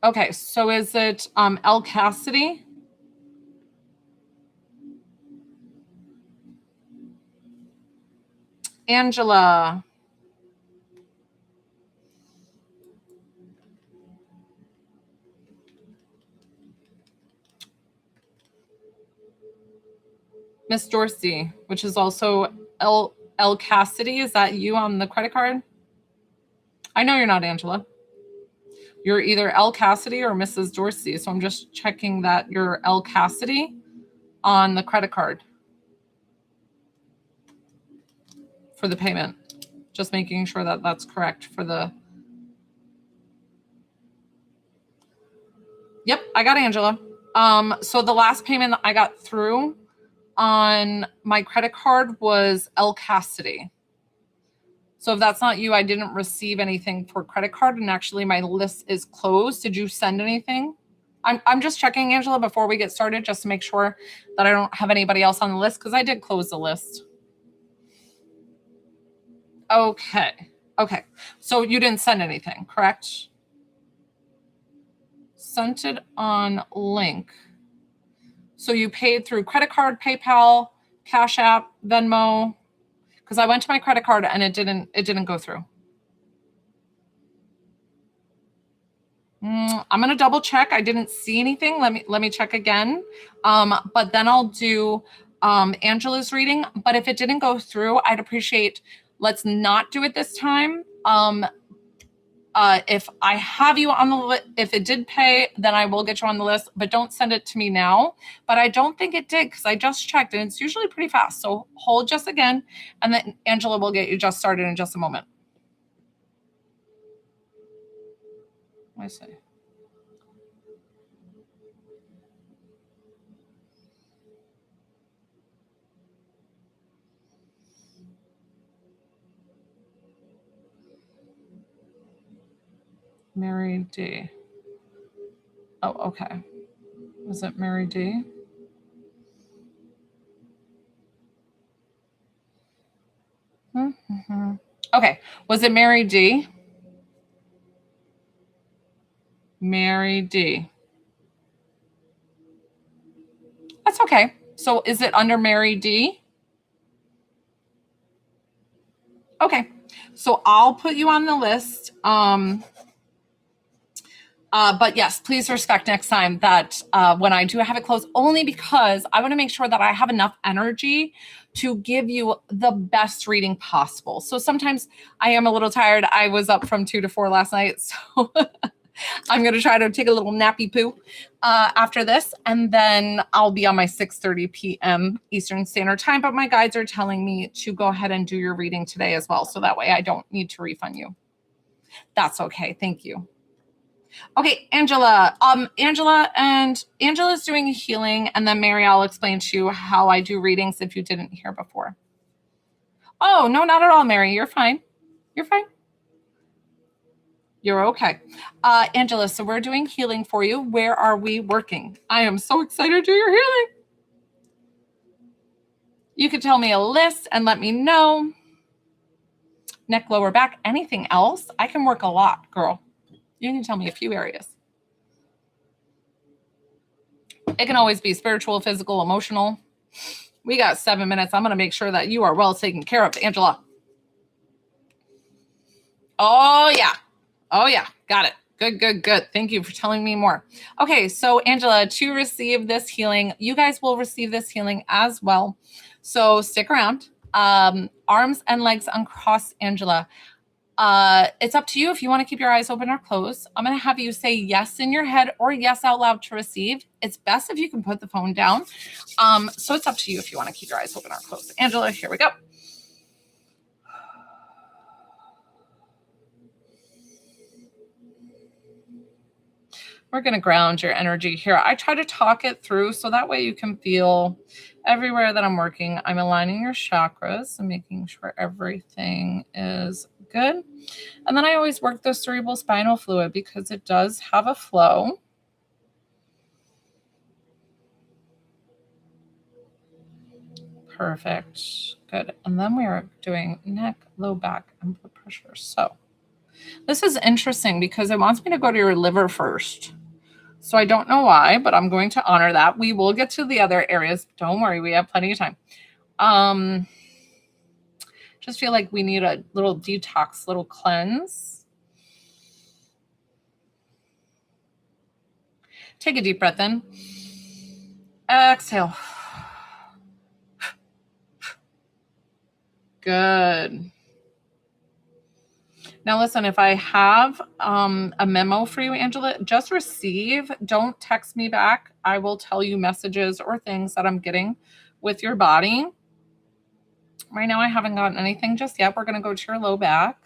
Okay, so is it L. Cassidy? Angela. Miss Dorsey, which is also L Cassidy. Is that you on the credit card? I know you're not Angela. You're either L Cassidy or Mrs. Dorsey. So I'm just checking that you're L Cassidy on the credit card for the payment. Just making sure that that's correct for the... Yep, I got Angela. So the last payment I got through on my credit card was L Cassidy. So if that's not you, I didn't receive anything for credit card, and actually my list is closed. Did you send anything? I'm just checking, Angela, before we get started, just to make sure that I don't have anybody else on the list, because I did close the list. Okay. Okay. So you didn't send anything, correct? Sent it on link. So you paid through credit card, PayPal, Cash App, Venmo, because I went to my credit card and it didn't go through. I'm going to double check. I didn't see anything. Let me check again. But then I'll do Angela's reading. But if it didn't go through, I'd appreciate, let's not do it this time. If I have you on the list, if it did pay, then I will get you on the list, but don't send it to me now. But I don't think it did, because I just checked and it's usually pretty fast. So hold just again, and then Angela will get you just started in just a moment. I see. Mary D. Oh, okay. Was it Mary D? Mm-hmm. Okay. Was it Mary D? Mary D. That's okay. So is it under Mary D? Okay. So I'll put you on the list. But yes, please respect next time that when I do have it closed, only because I want to make sure that I have enough energy to give you the best reading possible. So sometimes I am a little tired. I was up from 2 to 4 last night. So I'm going to try to take a little nappy poo after this. And then I'll be on my 6:30 p.m. Eastern Standard Time. But my guides are telling me to go ahead and do your reading today as well. So that way I don't need to refund you. That's okay. Thank you. Okay, Angela. Angela's doing healing, and then Mary, I'll explain to you how I do readings if you didn't hear before. Oh, no, not at all, Mary. You're fine. You're fine. You're okay. Angela, so we're doing healing for you. Where are we working? I am so excited to do your healing. You could tell me a list and let me know. Neck, lower back, anything else? I can work a lot, girl. You can tell me a few areas. It can always be spiritual, physical, emotional. We got 7 minutes. I'm going to make sure that you are well taken care of, Angela. Oh, yeah. Oh, yeah. Got it. Good, good, good. Thank you for telling me more. Okay, so Angela, to receive this healing, you guys will receive this healing as well. So stick around. Arms and legs uncrossed, Angela. It's up to you if you want to keep your eyes open or closed. I'm going to have you say yes in your head or yes out loud to receive. It's best if you can put the phone down. So it's up to you if you want to keep your eyes open or closed. Angela, here we go. We're going to ground your energy here. I try to talk it through so that way you can feel everywhere that I'm working. I'm aligning your chakras and making sure everything is good. And then I always work the cerebral spinal fluid because it does have a flow. Perfect. Good. And then we are doing neck, low back, and blood pressure. So this is interesting because it wants me to go to your liver first. So I don't know why, but I'm going to honor that. We will get to the other areas. Don't worry. We have plenty of time. Just feel like we need a little detox, little cleanse. Take a deep breath in. Exhale. Good. Now listen, if I have a memo for you, Angela, just receive. Don't text me back. I will tell you messages or things that I'm getting with your body. Right now, I haven't gotten anything just yet. We're going to go to your low back.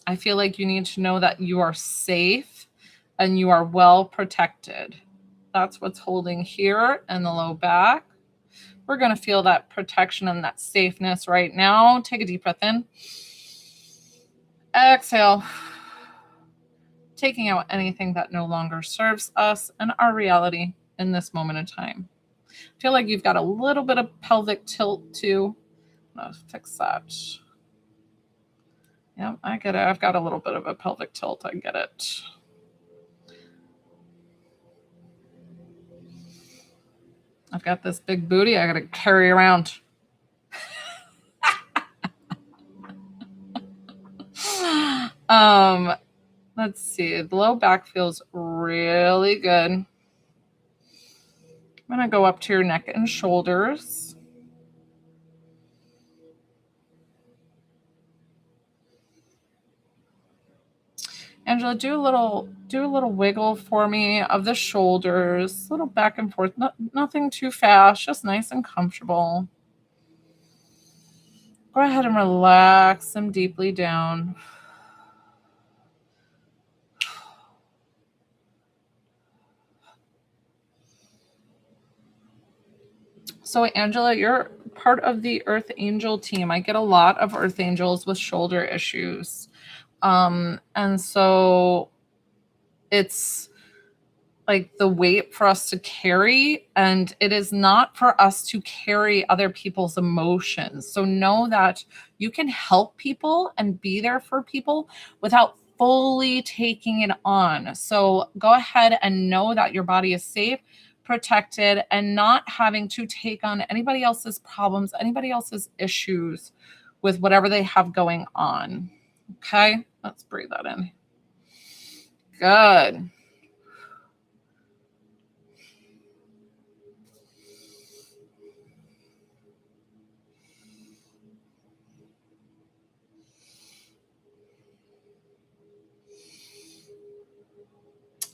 I feel like you need to know that you are safe and you are well protected. That's what's holding here in the low back. We're going to feel that protection and that safeness right now. Take a deep breath in. Exhale. Taking out anything that no longer serves us and our reality in this moment in time. I feel like you've got a little bit of pelvic tilt too. Let's fix that. Yeah, I get it. I've got a little bit of a pelvic tilt. I get it. I've got this big booty I got to carry around. Let's see. The low back feels really good. I'm going to go up to your neck and shoulders. Angela, do a little wiggle for me of the shoulders, a little back and forth, nothing too fast, just nice and comfortable. Go ahead and relax them deeply down. So Angela, you're part of the Earth Angel team. I get a lot of Earth Angels with shoulder issues. And so it's like the weight for us to carry, and it is not for us to carry other people's emotions. So know that you can help people and be there for people without fully taking it on. So go ahead and know that your body is safe, protected, and not having to take on anybody else's problems, anybody else's issues with whatever they have going on. Okay, let's breathe that in. Good.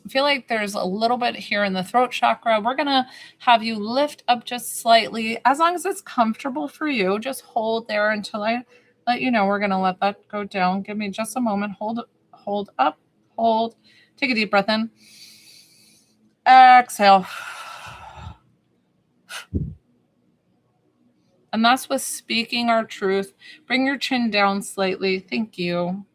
I feel like there's a little bit here in the throat chakra. We're going to have you lift up just slightly. As long as it's comfortable for you, just hold there until I let you know. We're going to let that go down. Give me just a moment. Hold up, hold. Take a deep breath in. Exhale. And that's with speaking our truth. Bring your chin down slightly. Thank you.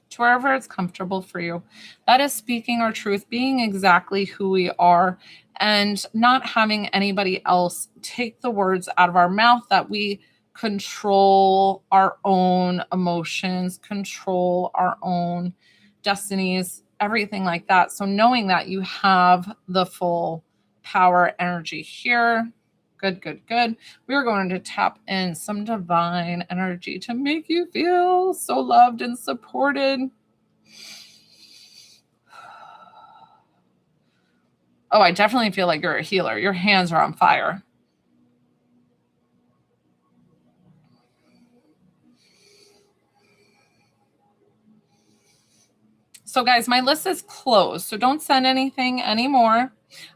To wherever it's comfortable for you. That is speaking our truth, being exactly who we are, and not having anybody else take the words out of our mouth, that we control our own emotions, control our own destinies, everything like that. So knowing that you have the full power energy here. Good, good, good. We're going to tap in some divine energy to make you feel so loved and supported. Oh, I definitely feel like you're a healer. Your hands are on fire. So guys, my list is closed. So don't send anything anymore.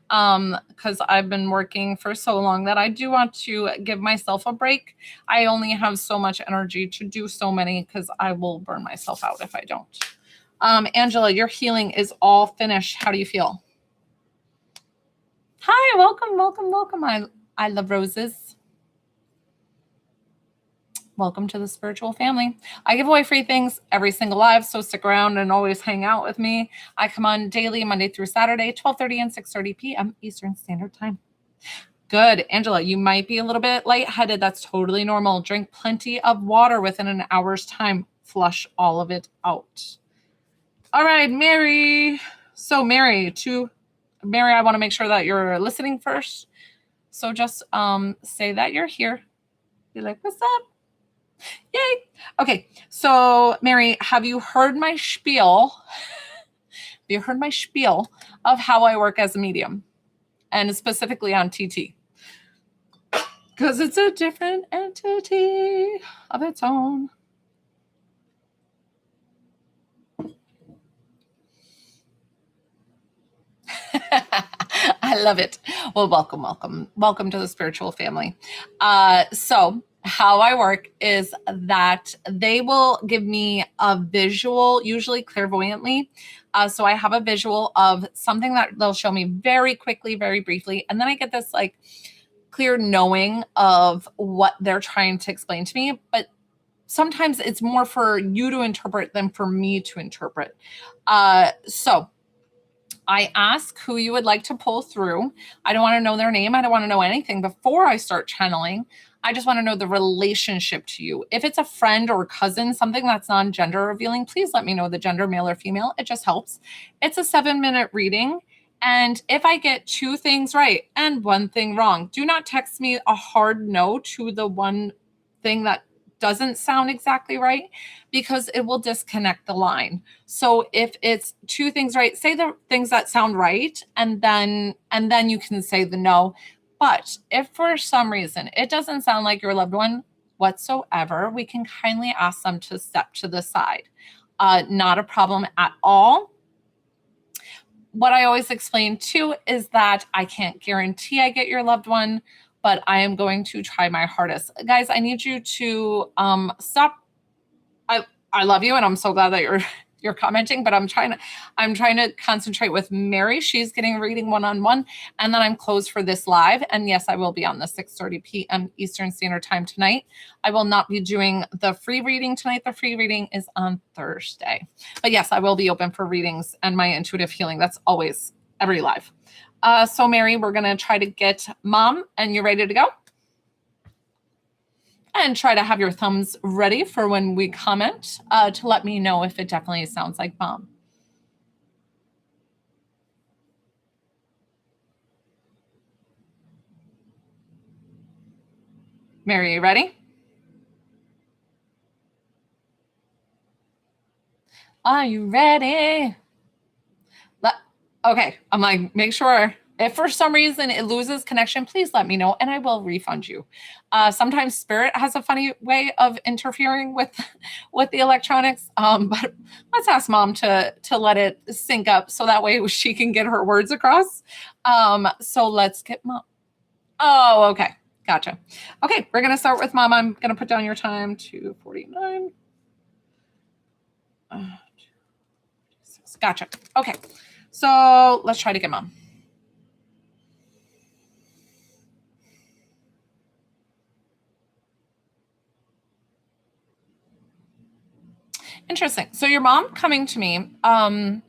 Because I've been working for so long that I do want to give myself a break. I only have so much energy to do so many because I will burn myself out if I don't. Angela, your healing is all finished. How do you feel? Hi, welcome, welcome, welcome. I love roses. Welcome to the spiritual family. I give away free things every single live, so stick around and always hang out with me. I come on daily, Monday through Saturday, 12:30 and 6:30 p.m. Eastern Standard Time. Good. Angela, you might be a little bit lightheaded. That's totally normal. Drink plenty of water within an hour's time. Flush all of it out. All right, Mary. So Mary, I want to make sure that you're listening first. So just say that you're here. Be like, what's up? Yay. Okay. So Mary, have you heard my spiel? Have you heard my spiel of how I work as a medium and specifically on TT? Because it's a different entity of its own. I love it. Well, welcome to the spiritual family. So how I work is that they will give me a visual, usually clairvoyantly. So I have a visual of something that they'll show me very quickly, very briefly, and then I get this like clear knowing of what they're trying to explain to me. But sometimes it's more for you to interpret than for me to interpret. So I ask who you would like to pull through. I don't want to know their name. I don't want to know anything before I start channeling. I just want to know the relationship to you. If it's a friend or cousin, something that's non-gender revealing, please let me know the gender, male or female. It just helps. It's a 7-minute reading. And if I get 2 things right and 1 thing wrong, do not text me a hard no to the one thing that doesn't sound exactly right, because it will disconnect the line. So if it's 2 things right, say the things that sound right, and then you can say the no. But if for some reason it doesn't sound like your loved one whatsoever, we can kindly ask them to step to the side. Not a problem at all. What I always explain too is that I can't guarantee I get your loved one, but I am going to try my hardest. Guys, I need you to stop. I love you, and I'm so glad that you're commenting, but I'm trying to concentrate with Mary. She's getting a reading one-on-one, and then I'm closed for this live. And yes, I will be on the 6:30 p.m. Eastern Standard Time tonight. I will not be doing the free reading tonight. The free reading is on Thursday. But yes, I will be open for readings and my intuitive healing. That's always every live. So Mary, we're going to try to get Mom, and you're ready to go? And try to have your thumbs ready for when we comment to let me know if it definitely sounds like Mom. Mary, you ready? Are you ready? Okay, I'm like, make sure. If for some reason it loses connection, please let me know and I will refund you. Sometimes Spirit has a funny way of interfering with the electronics, but let's ask Mom to let it sync up so that way she can get her words across. So let's get Mom. Oh, okay, gotcha. Okay, we're gonna start with Mom. I'm gonna put down your time, 2:49. Gotcha. Okay. So let's try to get Mom. Interesting. So your mom coming to me, I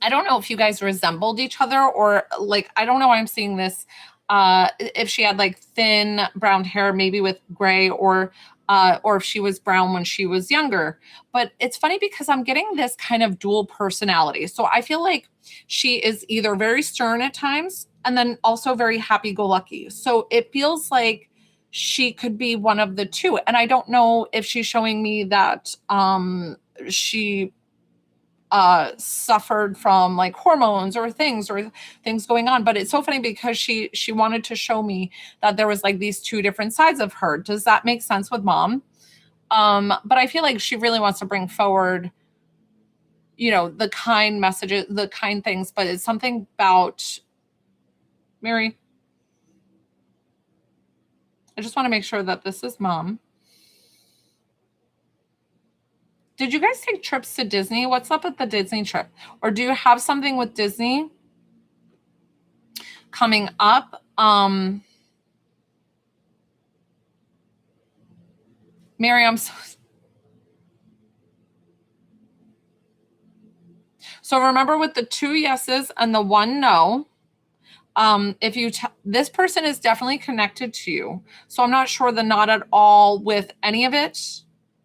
don't know if you guys resembled each other or like, I don't know why I'm seeing this. If she had like thin brown hair, maybe with gray, or if she was brown when she was younger. But it's funny because I'm getting this kind of dual personality. So I feel like she is either very stern at times and then also very happy-go-lucky. So it feels like she could be one of the two. And I don't know if she's showing me that she suffered from like hormones or things going on. But it's so funny because she wanted to show me that there was like these 2 different sides of her. Does that make sense with Mom? But I feel like she really wants to bring forward, the kind messages, the kind things, but it's something about Mary. I just want to make sure that this is Mom. Did you guys take trips to Disney? What's up with the Disney trip? Or do you have something with Disney coming up? Mary, I'm so remember with the 2 yeses and the 1 no, if you this person is definitely connected to you. So I'm not sure the not at all with any of it,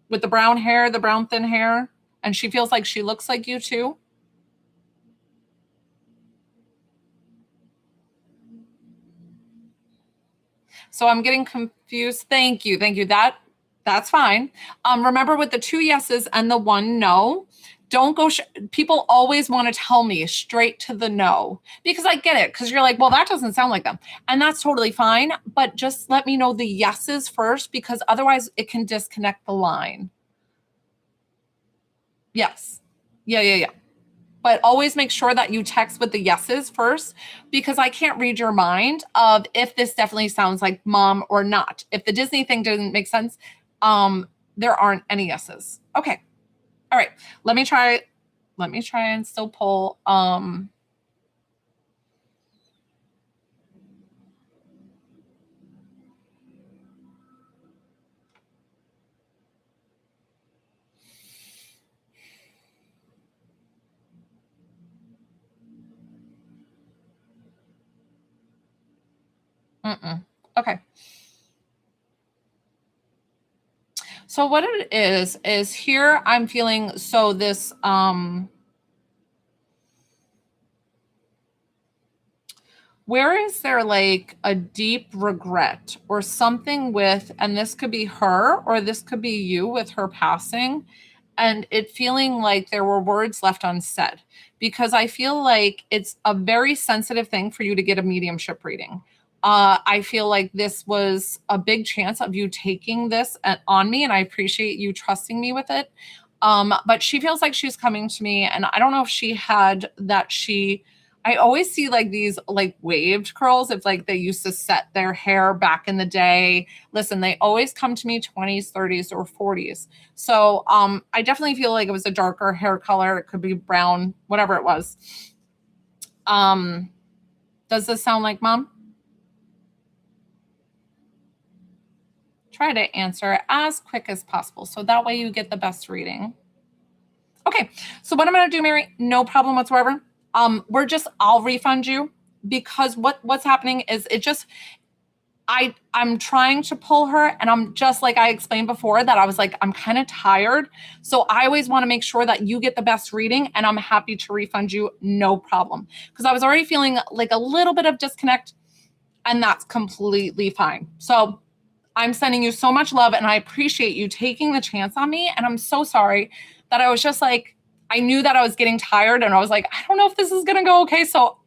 with the brown hair, the brown thin hair, and she feels like she looks like you too. So I'm getting confused. Thank you. Thank you. That's fine. Remember with the 2 yeses and the 1 no, don't go. People always want to tell me straight to the no because I get it. Because you're like, well, that doesn't sound like them, and that's totally fine. But just let me know the yeses first because otherwise it can disconnect the line. Yes. Yeah. But always make sure that you text with the yeses first because I can't read your mind of if this definitely sounds like mom or not. If the Disney thing didn't make sense, there aren't any yeses. Okay. All right. Let me try and still pull okay. So what it is here I'm feeling so this where is there like a deep regret or something with, and this could be her or this could be you with her passing, and it feeling like there were words left unsaid? Because I feel like it's a very sensitive thing for you to get a mediumship reading. I feel like this was a big chance of you taking this on me, and I appreciate you trusting me with it. But she feels like she's coming to me, and I don't know if she had that she I always see like these like waved curls if like they used to set their hair back in the day. Listen, they always come to me 20s, 30s, or 40s. So I definitely feel like it was a darker hair color. It could be brown, whatever it was. Does this sound like mom? Try to answer as quick as possible so that way you get the best reading. Okay, so what I'm going to do, Mary, no problem whatsoever. I'll refund you because what's happening is I'm trying to pull her and I'm just like I explained before that I was like, I'm kind of tired. So I always want to make sure that you get the best reading and I'm happy to refund you, no problem. Because I was already feeling like a little bit of disconnect and that's completely fine. So I'm sending you so much love and I appreciate you taking the chance on me. And I'm so sorry that I was just like, I knew that I was getting tired and I was like, I don't know if this is going to go okay. So,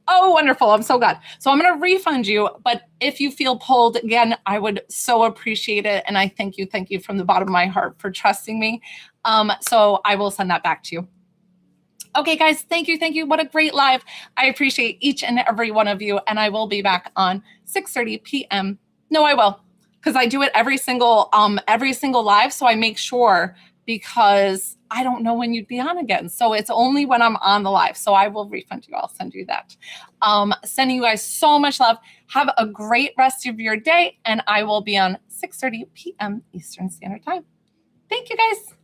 oh, wonderful. I'm so glad. So I'm going to refund you. But if you feel pulled again, I would so appreciate it. And I thank you from the bottom of my heart for trusting me. So I will send that back to you. Okay, guys, thank you. What a great live. I appreciate each and every one of you. And I will be back on 6:30 p.m. No, I will. Because I do it every single live. So I make sure because I don't know when you'd be on again. So it's only when I'm on the live. So I will refund you. I'll send you that. Sending you guys so much love. Have a great rest of your day. And I will be on 6:30 p.m. Eastern Standard Time. Thank you, guys.